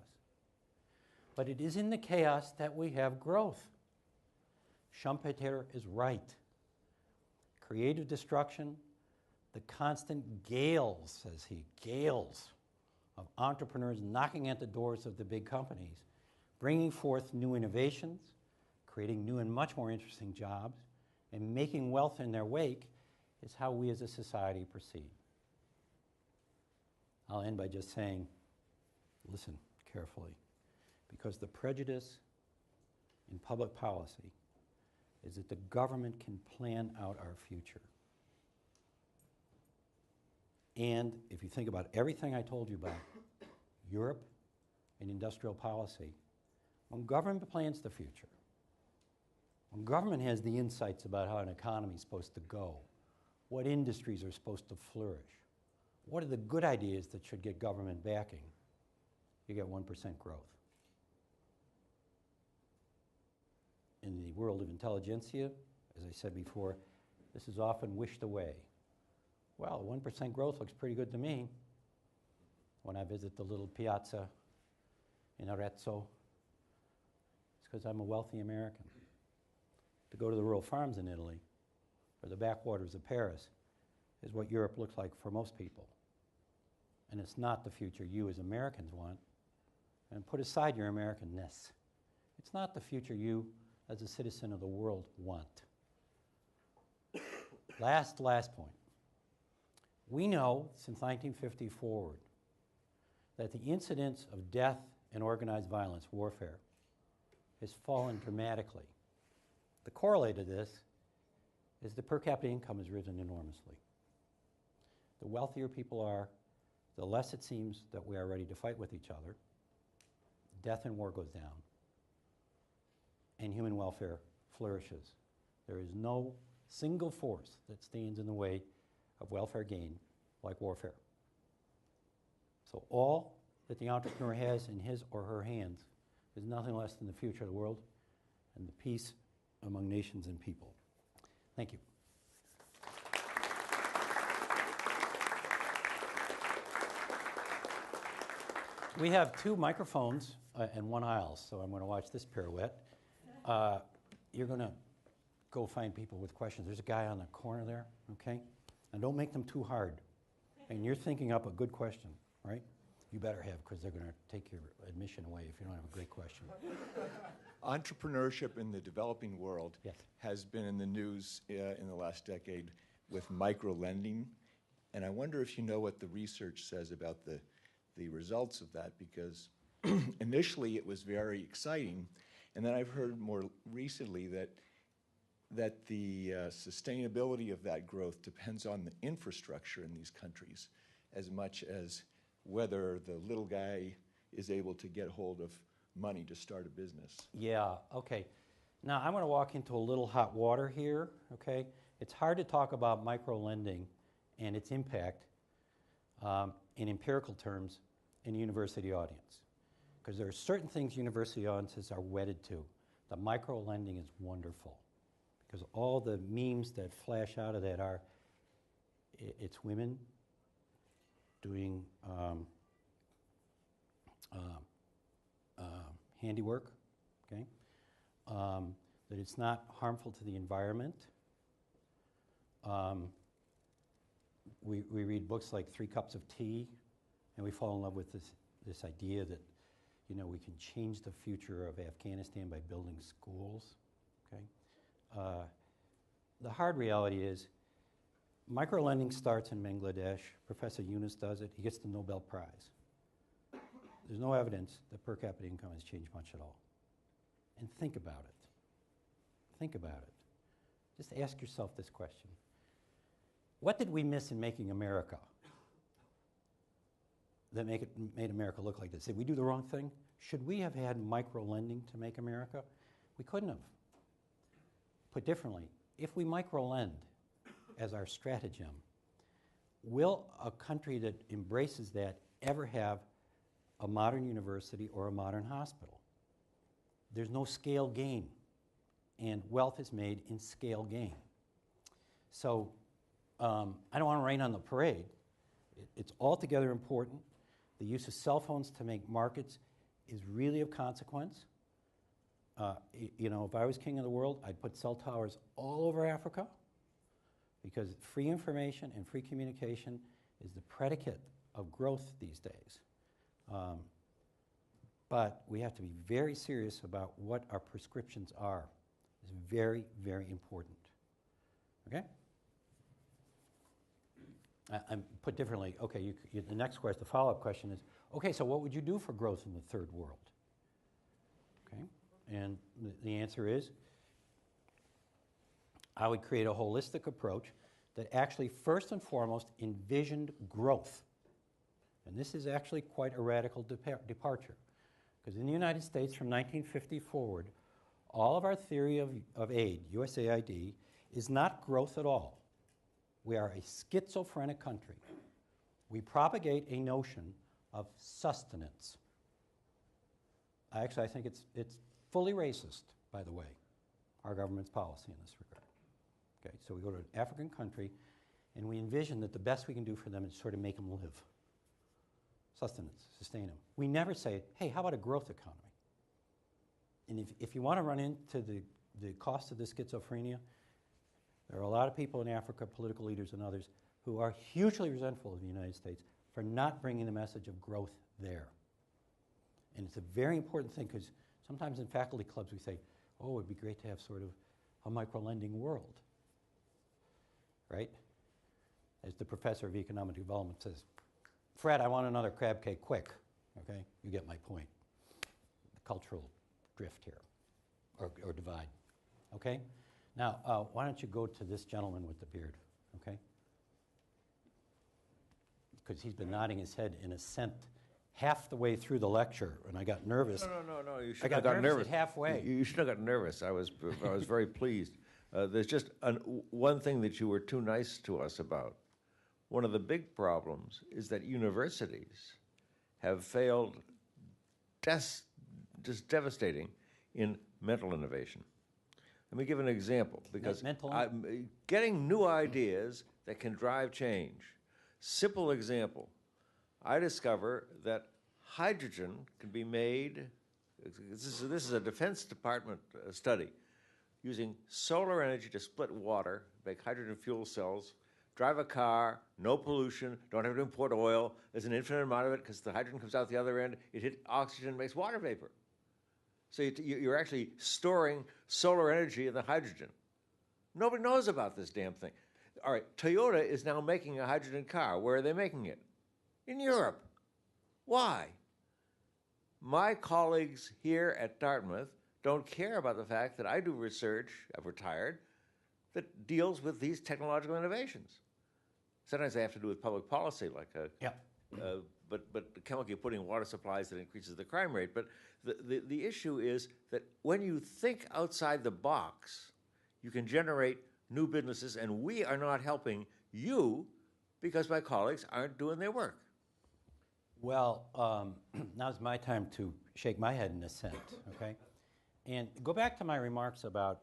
But it is in the chaos that we have growth. Schumpeter is right. Creative destruction, the constant gales, says he, gales of entrepreneurs knocking at the doors of the big companies, bringing forth new innovations, creating new and much more interesting jobs, and making wealth in their wake is how we as a society proceed. I'll end by just saying, listen carefully, because the prejudice in public policy is that the government can plan out our future. And if you think about everything I told you about Europe and industrial policy, when government plans the future, when government has the insights about how an economy is supposed to go, what industries are supposed to flourish, what are the good ideas that should get government backing, you get 1% growth. In the world of intelligentsia, as I said before, this is often wished away. Well, 1% growth looks pretty good to me. When I visit the little piazza in Arezzo, it's because I'm a wealthy American. To go to the rural farms in Italy or the backwaters of Paris is what Europe looks like for most people. And it's not the future you as Americans want. And put aside your Americanness. It's not the future you as a citizen of the world want. Last point. We know since 1950 forward that the incidence of death and organized violence, warfare, has fallen dramatically. The correlate of this is the per capita income has risen enormously. The wealthier people are, the less it seems that we are ready to fight with each other. Death and war goes down, and human welfare flourishes. There is no single force that stands in the way of welfare gain, like warfare. So all that the entrepreneur has in his or her hands is nothing less than the future of the world and the peace among nations and people. Thank you. We have 2 microphones and 1 aisle, so I'm going to watch this pirouette. You're going to go find people with questions. There's a guy on the corner there, okay? And don't make them too hard. And you're thinking up a good question, right? You better have, because they're going to take your admission away if you don't have a great question. Entrepreneurship in the developing world has been in the news in the last decade with micro-lending. And I wonder if you know what the research says about the results of that, because initially it was very exciting, and then I've heard more recently that the sustainability of that growth depends on the infrastructure in these countries as much as whether the little guy is able to get hold of money to start a business. Yeah, okay. Now I'm going to walk into a little hot water here, okay? It's hard to talk about micro-lending and its impact in empirical terms in a university audience, because there are certain things university audiences are wedded to. The micro-lending is wonderful, because all the memes that flash out of that are, it's women doing handiwork, okay? That it's not harmful to the environment. We read books like 3 Cups of Tea, and we fall in love with this idea that, you know, we can change the future of Afghanistan by building schools, okay? The hard reality is micro-lending starts in Bangladesh. Professor Yunus does it. He gets the Nobel Prize. There's no evidence that per capita income has changed much at all. And think about it. Think about it. Just ask yourself this question. What did we miss in making America that made America look like this? Did we do the wrong thing? Should we have had micro-lending to make America? We couldn't have. Put differently, if we micro-lend as our stratagem, will a country that embraces that ever have a modern university or a modern hospital? There's no scale gain, and wealth is made in scale gain. So I don't want to rain on the parade. It's altogether important. The use of cell phones to make markets is really of consequence. You know, if I was king of the world, I'd put cell towers all over Africa, because free information and free communication is the predicate of growth these days. But we have to be very serious about what our prescriptions are. It's very, very important. Okay? I'm put differently. Okay, the next question, the follow-up question is, okay, so what would you do for growth in the third world? Okay, and the answer is, I would create a holistic approach that actually first and foremost envisioned growth. And this is actually quite a radical departure. Because in the United States from 1950 forward, all of our theory of aid, USAID, is not growth at all. We are a schizophrenic country. We propagate a notion of sustenance. Actually, I think it's fully racist, by the way, our government's policy in this regard. Okay, so we go to an African country, and we envision that the best we can do for them is sort of make them live. Sustenance, sustain them. We never say, hey, how about a growth economy? And if you want to run into the cost of this schizophrenia, there are a lot of people in Africa, political leaders and others, who are hugely resentful of the United States for not bringing the message of growth there. And it's a very important thing, because sometimes in faculty clubs we say, oh, it would be great to have sort of a micro-lending world, right? As the professor of economic development says, Fred, I want another crab cake quick, okay? You get my point. The cultural drift here, or divide, okay? Now, why don't you go to this gentleman with the beard, okay? Because he's been nodding his head in assent half the way through the lecture, and I got nervous. No. You I should got have gotten nervous nervous at halfway. You should have gotten nervous. I was very pleased. There's just one thing that you were too nice to us about. one of the big problems is that universities have failed just devastating in mental innovation. Let me give an example, because getting new ideas that can drive change. Simple example, I discover that hydrogen can be made, this is a Defense Department study, using solar energy to split water, make hydrogen fuel cells, drive a car, no pollution, don't have to import oil, there's an infinite amount of it because the hydrogen comes out the other end, it hits oxygen, makes water vapor. So you're actually storing solar energy in the hydrogen. Nobody knows about this damn thing. All right, Toyota is now making a hydrogen car. Where are they making it? In Europe. Why? My colleagues here at Dartmouth don't care about the fact that I do research, I've retired, that deals with these technological innovations. Sometimes they have to do with public policy, like but the chemical you put in water supplies that increases the crime rate. But the issue is that when you think outside the box, you can generate new businesses, and we are not helping you because my colleagues aren't doing their work. Well, now's my time to shake my head in assent, okay? And go back to my remarks about,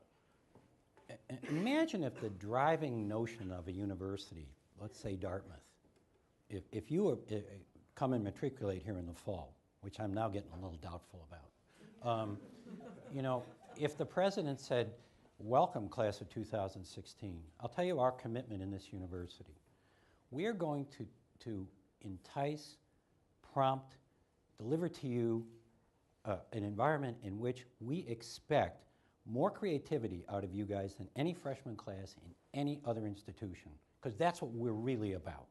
imagine if the driving notion of a university, let's say Dartmouth, if you were, come and matriculate here in the fall, which I'm now getting a little doubtful about, you know, if the president said, welcome class of 2016, I'll tell you our commitment in this university. We are going to entice, prompt, deliver to you an environment in which we expect more creativity out of you guys than any freshman class in any other institution, because that's what we're really about,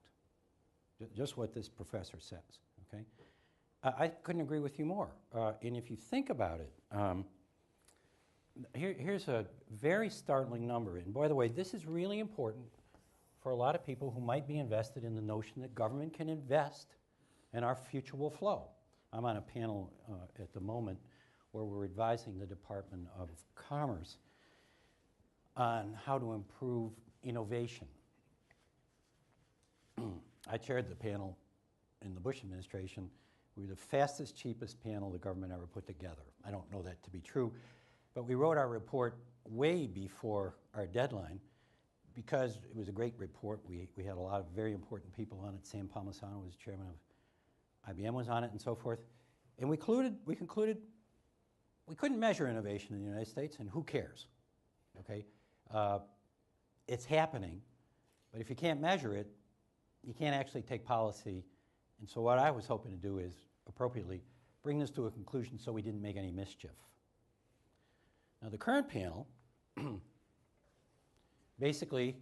just what this professor says, okay? I couldn't agree with you more. And if you think about it, here's a very startling number. And by the way, this is really important for a lot of people who might be invested in the notion that government can invest and our future will flow. I'm on a panel at the moment where we're advising the Department of Commerce on how to improve innovation. I chaired the panel in the Bush administration. We were the fastest, cheapest panel the government ever put together. I don't know that to be true, but we wrote our report way before our deadline because it was a great report. We had a lot of very important people on it. Sam Palmisano was chairman of IBM was on it and so forth. And we concluded we couldn't measure innovation in the United States, and who cares, okay? It's happening, but if you can't measure it, you can't actually take policy. And so what I was hoping to do is, appropriately, bring this to a conclusion so we didn't make any mischief. Now, the current panel, basically,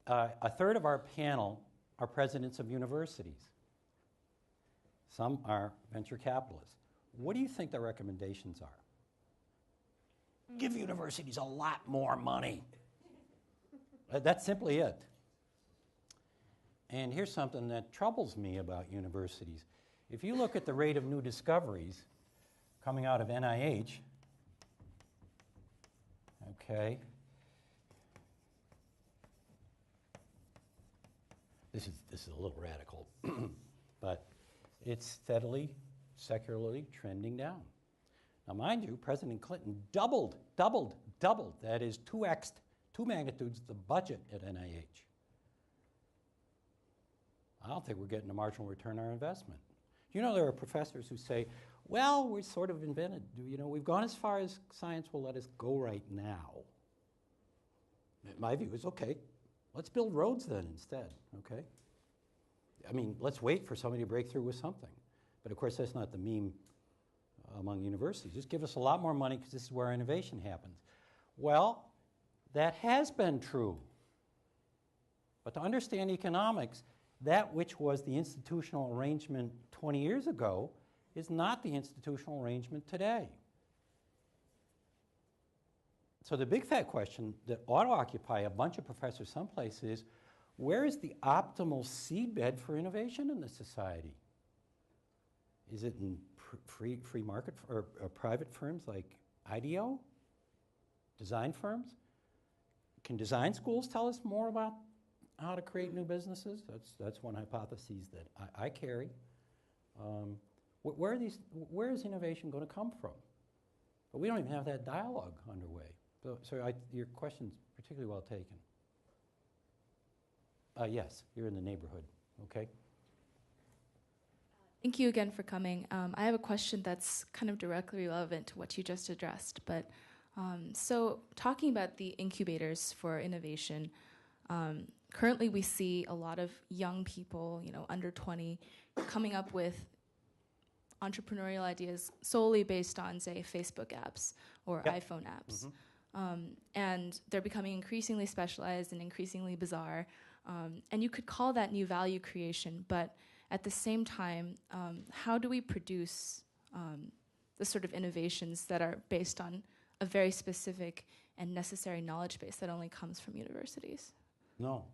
a third of our panel are presidents of universities. Some are venture capitalists. What do you think their recommendations are? Give universities a lot more money. That's simply it. And here's something that troubles me about universities. If you look at the rate of new discoveries coming out of NIH, okay, this is a little radical, but it's steadily, secularly trending down. Now, mind you, President Clinton doubled, that is 2x, 2 magnitudes, the budget at NIH. I don't think we're getting a marginal return on our investment. You know, there are professors who say, well, we're sort of invented, you know, we've gone as far as science will let us go right now. My view is, okay, let's build roads then instead, okay? I mean, let's wait for somebody to break through with something. But of course, that's not the meme among universities. Just give us a lot more money because this is where innovation happens. Well, that has been true. But to understand economics, that which was the institutional arrangement 20 years ago is not the institutional arrangement today. So the big fat question that ought to occupy a bunch of professors someplace is, where is the optimal seedbed for innovation in this society? Is it in free market or private firms like IDEO? Design firms? Can design schools tell us more about how to create new businesses. That's one hypothesis that I carry. Where is innovation going to come from? But we don't even have that dialogue underway. So your question's particularly well taken. Yes, you're in the neighborhood, okay? Thank you again for coming. I have a question that's kind of directly relevant to what you just addressed. But so talking about the incubators for innovation, currently we see a lot of young people, under 20, coming up with entrepreneurial ideas solely based on, say, Facebook apps or iPhone apps. And they're becoming increasingly specialized and increasingly bizarre. And you could call that new value creation, but at the same time, how do we produce the sort of innovations that are based on a very specific and necessary knowledge base that only comes from universities? No.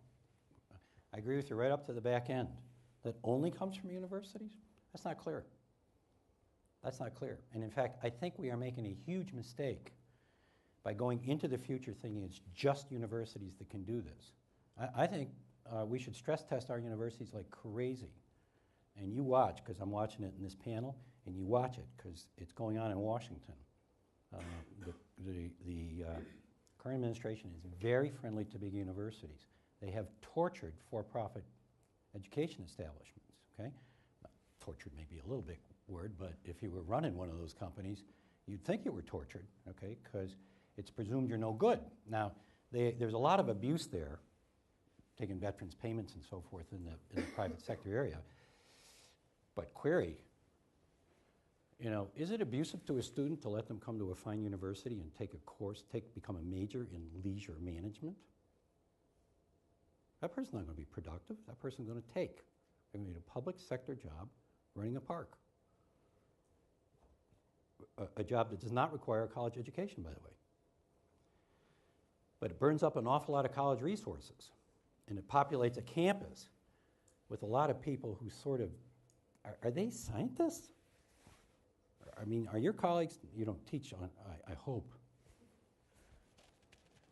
I agree with you right up to the back end. That only comes from universities? That's not clear. That's not clear. And in fact, I think we are making a huge mistake by going into the future thinking it's just universities that can do this. I think we should stress test our universities like crazy. And you watch, because I'm watching it in this panel, and you watch it, because it's going on in Washington. The current administration is very friendly to big universities. They have tortured for-profit education establishments, okay? Tortured may be a little big word, but if you were running one of those companies, you'd think you were tortured, okay? Because it's presumed you're no good. Now, there's a lot of abuse there, taking veterans' payments and so forth in the private sector area. But query, is it abusive to a student to let them come to a fine university and take a course, become a major in leisure management? That person's not going to be productive. That person's going to they're going to need a public sector job running a park. A job that does not require a college education, by the way. But it burns up an awful lot of college resources. And it populates a campus with a lot of people who sort of, are they scientists? I mean, are your colleagues, you don't teach on, I hope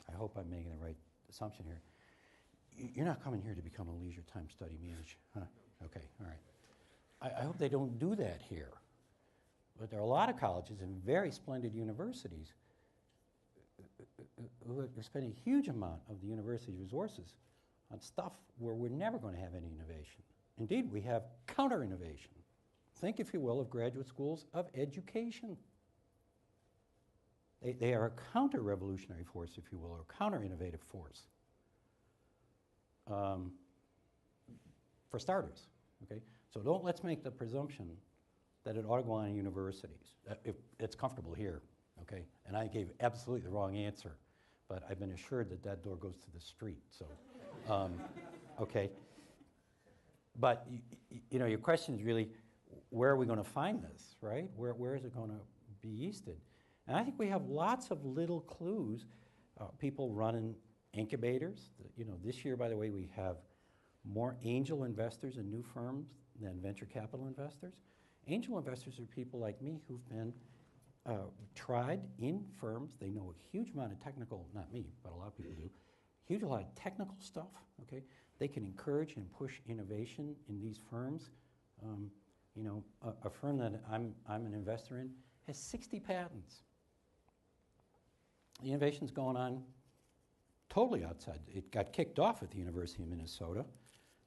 I'm making the right assumption here. You're not coming here to become a leisure time study manager, huh? Okay, all right. I hope they don't do that here. But there are a lot of colleges and very splendid universities who are spending a huge amount of the university's resources on stuff where we're never going to have any innovation. Indeed, we have counter-innovation. Think, if you will, of graduate schools of education. They are a counter-revolutionary force, if you will, or counter-innovative force. For starters, okay? So let's make the presumption that it ought to go on in universities. If it's comfortable here, okay? And I gave absolutely the wrong answer, but I've been assured that that door goes to the street, so, okay. But, your question is really, where are we going to find this, right? Where is it going to be yeasted? And I think we have lots of little clues. People running incubators. This year, by the way, we have more angel investors in new firms than venture capital investors. Angel investors are people like me who've been tried in firms. They know a huge amount of technical, not me, but a lot of people do, huge lot of technical stuff, okay? They can encourage and push innovation in these firms. A firm that I'm an investor in has 60 patents. The innovation's going on totally outside. It got kicked off at the University of Minnesota,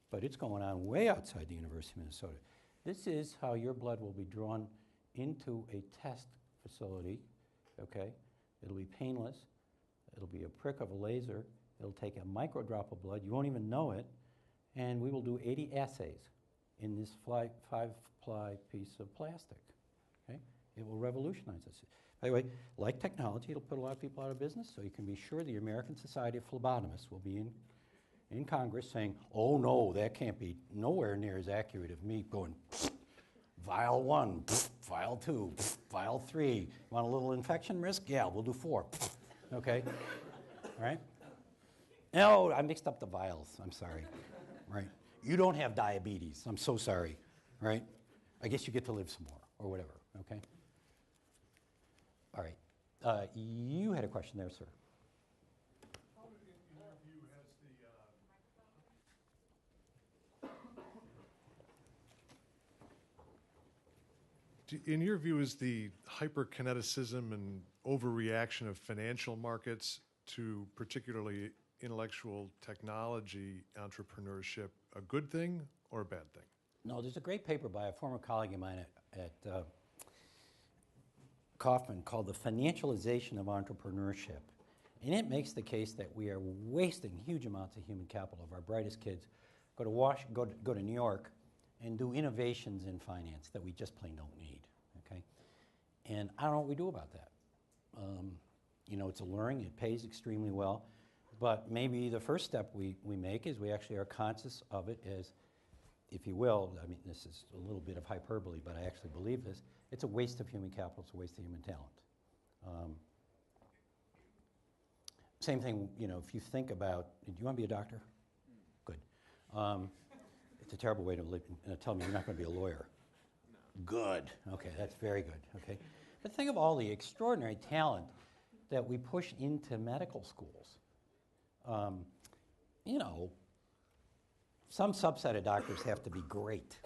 but it's going on way outside the University of Minnesota. This is how your blood will be drawn into a test facility, okay? It'll be painless. It'll be a prick of a laser. It'll take a micro drop of blood. You won't even know it. And we will do 80 assays in this 5-ply piece of plastic, okay? It will revolutionize us. By the way, like technology, it'll put a lot of people out of business, so you can be sure the American Society of Phlebotomists will be in Congress saying, oh no, that can't be nowhere near as accurate of me going, vial 1, vial 2, vial 3. Want a little infection risk? Yeah, we'll do 4. Okay? All right? No, I mixed up the vials. I'm sorry. Right? You don't have diabetes. I'm so sorry. Right? I guess you get to live some more or whatever. Okay? All right. You had a question there, sir. In your view, is the hyperkineticism and overreaction of financial markets to particularly intellectual technology entrepreneurship a good thing or a bad thing? No, there's a great paper by a former colleague of mine at Kauffman called The Financialization of Entrepreneurship. And it makes the case that we are wasting huge amounts of human capital of our brightest kids. Go to New York and do innovations in finance that we just plain don't need, okay? And I don't know what we do about that. You know, it's alluring, it pays extremely well, but maybe the first step we make is we actually are conscious of it as, if you will, I mean, this is a little bit of hyperbole, but I actually believe this, it's a waste of human capital, it's a waste of human talent. Same thing, you know, if you think about, do you want to be a doctor? Good. It's a terrible way to live, tell me you're not going to be a lawyer. No. Good. Okay, that's very good. Okay. But think of all the extraordinary talent that we push into medical schools. You know, some subset of doctors have to be great.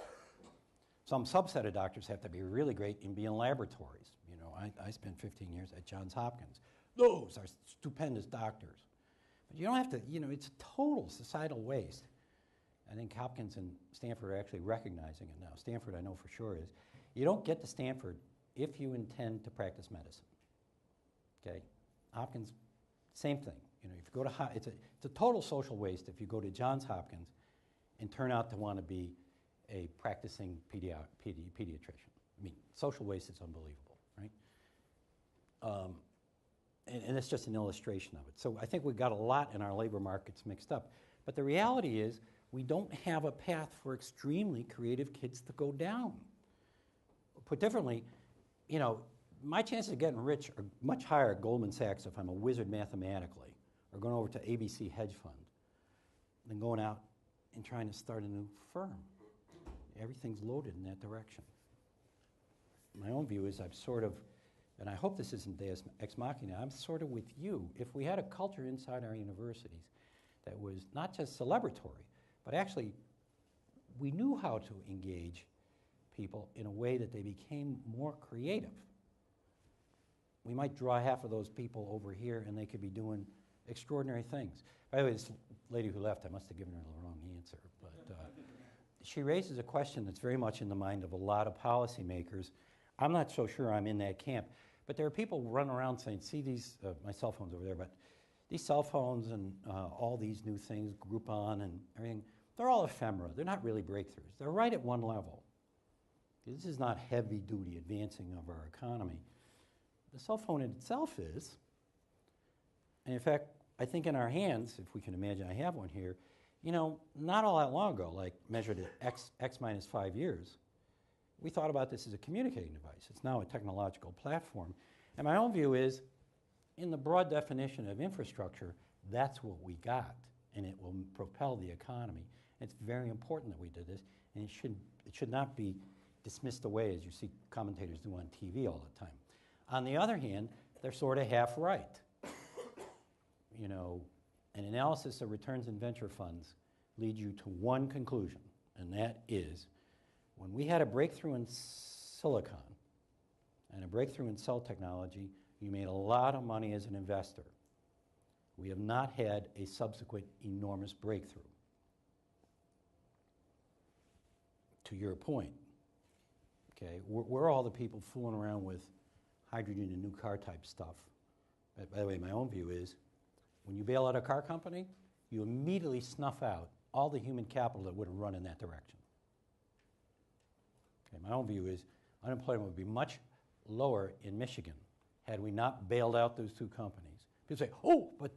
Some subset of doctors have to be really great and be in laboratories. You know, I spent 15 years at Johns Hopkins. Those are stupendous doctors. But you don't have to, you know, it's a total societal waste. I think Hopkins and Stanford are actually recognizing it now. Stanford, I know for sure, is you don't get to Stanford if you intend to practice medicine. Okay? Hopkins, same thing. You know, if you go to, it's a total social waste if you go to Johns Hopkins and turn out to want to be a practicing pediatrician. I mean, social waste is unbelievable, right? And it's just an illustration of it. So I think we've got a lot in our labor markets mixed up. But the reality is we don't have a path for extremely creative kids to go down. Put differently, you know, my chances of getting rich are much higher at Goldman Sachs if I'm a wizard mathematically, or going over to ABC hedge fund, than going out and trying to start a new firm. Everything's loaded in that direction. My own view is I've sort of, and I hope this isn't Deus Ex Machina, I'm sort of with you. If we had a culture inside our universities that was not just celebratory, but actually we knew how to engage people in a way that they became more creative, we might draw half of those people over here and they could be doing extraordinary things. By the way, this lady who left, I must have given her the wrong answer, but she raises a question that's very much in the mind of a lot of policymakers. I'm not so sure I'm in that camp, but there are people who run around saying, see these, my cell phone's over there, but these cell phones and all these new things, Groupon and everything, they're all ephemera. They're not really breakthroughs. They're right at one level. This is not heavy-duty advancing of our economy. The cell phone in itself is, and in fact, I think in our hands, if we can imagine, I have one here, you know, not all that long ago, like measured at X minus 5 years, we thought about this as a communicating device. It's now a technological platform. And my own view is, in the broad definition of infrastructure, that's what we got, and it will propel the economy. It's very important that we did this, and it should not be dismissed away as you see commentators do on TV all the time. On the other hand, they're sort of half right. You know, an analysis of returns in venture funds leads you to one conclusion, and that is, when we had a breakthrough in silicon and a breakthrough in cell technology, you made a lot of money as an investor. We have not had a subsequent enormous breakthrough. To your point, okay, we're all the people fooling around with hydrogen and new car type stuff. By the way, my own view is, when you bail out a car company, you immediately snuff out all the human capital that would have run in that direction. Okay, my own view is unemployment would be much lower in Michigan had we not bailed out those two companies. People say, oh, but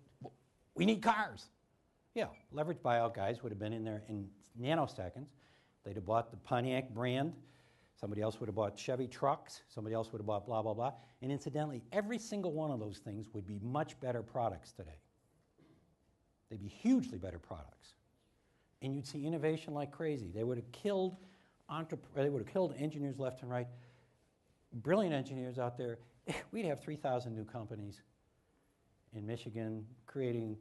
we need cars. Yeah, leveraged buyout guys would have been in there in nanoseconds. They'd have bought the Pontiac brand. Somebody else would have bought Chevy trucks. Somebody else would have bought blah, blah, blah. And incidentally, every single one of those things would be much better products today. They'd be hugely better products. And you'd see innovation like crazy. They would have killed engineers left and right. Brilliant engineers out there. We'd have 3,000 new companies in Michigan creating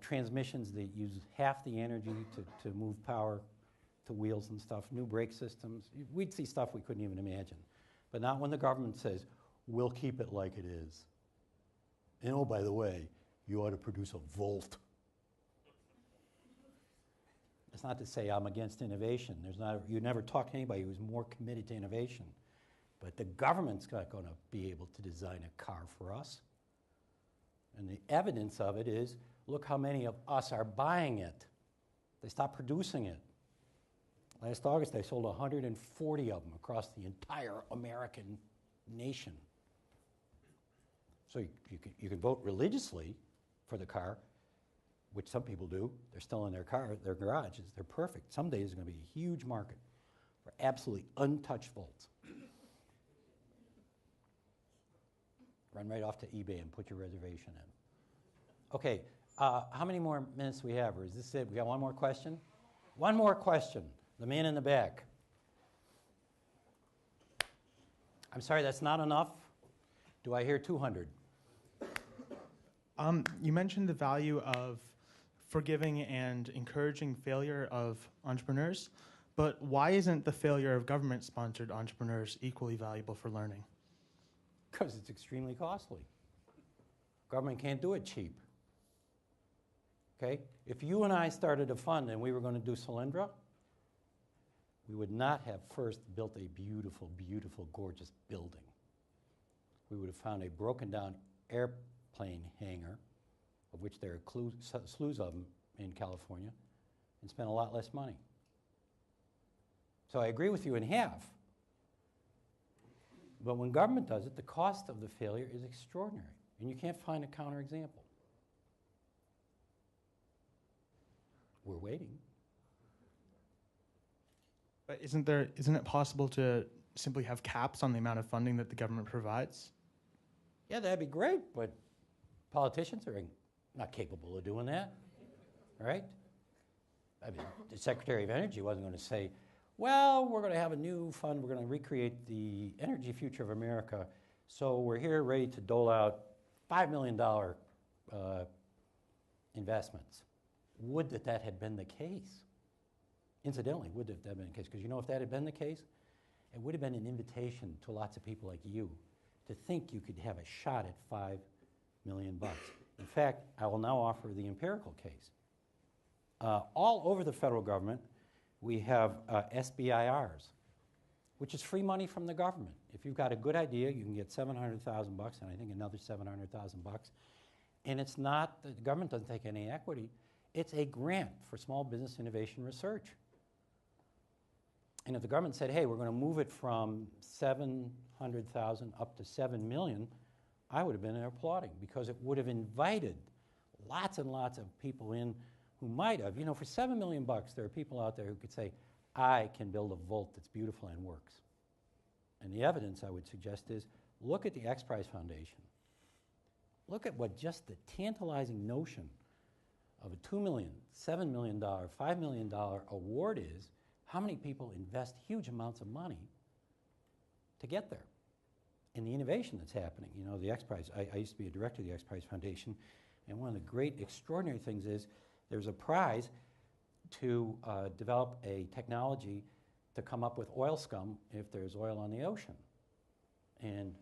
transmissions that use half the energy to move power to wheels and stuff, new brake systems. We'd see stuff we couldn't even imagine. But not when the government says, we'll keep it like it is. And oh, by the way, you ought to produce a Volt. It's not to say I'm against innovation. You never talk to anybody who's more committed to innovation. But the government's not going to be able to design a car for us. And the evidence of it is, look how many of us are buying it. They stopped producing it. Last August, they sold 140 of them across the entire American nation. So you can vote religiously for the car, which some people do. They're still in their car, their garages. They're perfect. Someday there's going to be a huge market for absolutely untouched Volts. Run right off to eBay and put your reservation in. Okay, how many more minutes do we have, or is this it? We got one more question? One more question. The man in the back. I'm sorry, that's not enough? Do I hear 200? You mentioned the value of forgiving and encouraging failure of entrepreneurs, but why isn't the failure of government-sponsored entrepreneurs equally valuable for learning? Because it's extremely costly. Government can't do it cheap. Okay? If you and I started a fund and we were going to do Solyndra, we would not have first built a beautiful, beautiful, gorgeous building. We would have found a broken down airplane hangar, of which there are slews of them in California, and spent a lot less money. So I agree with you in half. But when government does it, the cost of the failure is extraordinary, and you can't find a counterexample. We're waiting. But isn't it possible to simply have caps on the amount of funding that the government provides? Yeah, that'd be great, but politicians are not capable of doing that, right? I mean, the Secretary of Energy wasn't going to say, well, we're going to have a new fund, we're going to recreate the energy future of America, so we're here ready to dole out $5 million investments. Would that had been the case? Incidentally, would that have been the case? Because you know, if that had been the case, it would have been an invitation to lots of people like you to think you could have a shot at $5 million. In fact, I will now offer the empirical case. All over the federal government, we have SBIRs, which is free money from the government. If you've got a good idea, you can get $700,000, and I think another $700,000. And it's not, the government doesn't take any equity. It's a grant for small business innovation research. And if the government said, hey, we're going to move it from 700,000 up to 7 million, I would have been there applauding, because it would have invited lots and lots of people in who might have. You know, for 7 million bucks, there are people out there who could say, I can build a Volt that's beautiful and works. And the evidence, I would suggest, is look at the X Prize Foundation. Look at what just the tantalizing notion of a $2 million, $7 million, $5 million award is. How many people invest huge amounts of money to get there? And the innovation that's happening, you know, the X Prize, I used to be a director of the X Prize Foundation, and one of the great extraordinary things is there's a prize to develop a technology to come up with oil scum if there's oil on the ocean. And,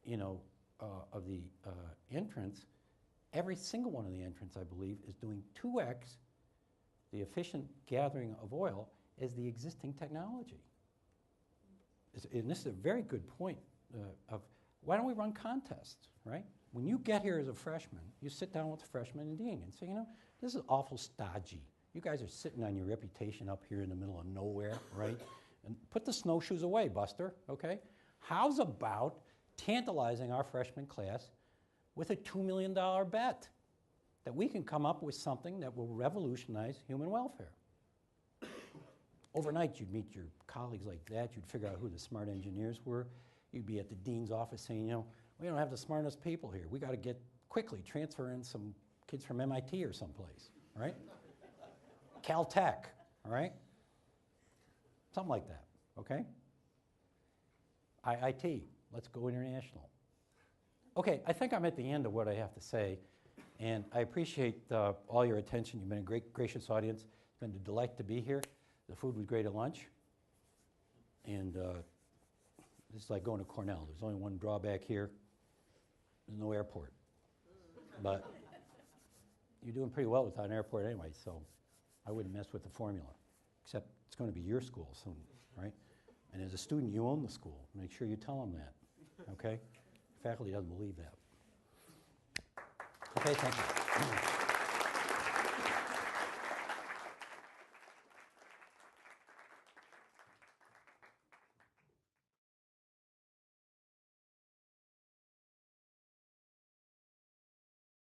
you know, of the entrants, every single one of the entrants, I believe, is doing 2x the efficient gathering of oil as the existing technology. And this is a very good point of why don't we run contests, right? When you get here as a freshman, you sit down with the freshman and dean and say, you know, this is awful stodgy. You guys are sitting on your reputation up here in the middle of nowhere, right? And put the snowshoes away, Buster, okay? How's about tantalizing our freshman class with a $2 million bet that we can come up with something that will revolutionize human welfare? Overnight, you'd meet your colleagues like that. You'd figure out who the smart engineers were. You'd be at the dean's office saying, you know, we don't have the smartest people here. We got to get quickly transfer in some kids from MIT or someplace, right? Caltech, all right? Something like that, okay? IIT, let's go international. Okay, I think I'm at the end of what I have to say, and I appreciate all your attention. You've been a great, gracious audience. been a delight to be here. The food was great at lunch. And it's like going to Cornell. There's only one drawback here. There's no airport. But you're doing pretty well without an airport anyway, so I wouldn't mess with the formula. Except it's going to be your school soon, right? And as a student, you own the school. Make sure you tell them that, okay? Faculty doesn't believe that. Okay, thank you.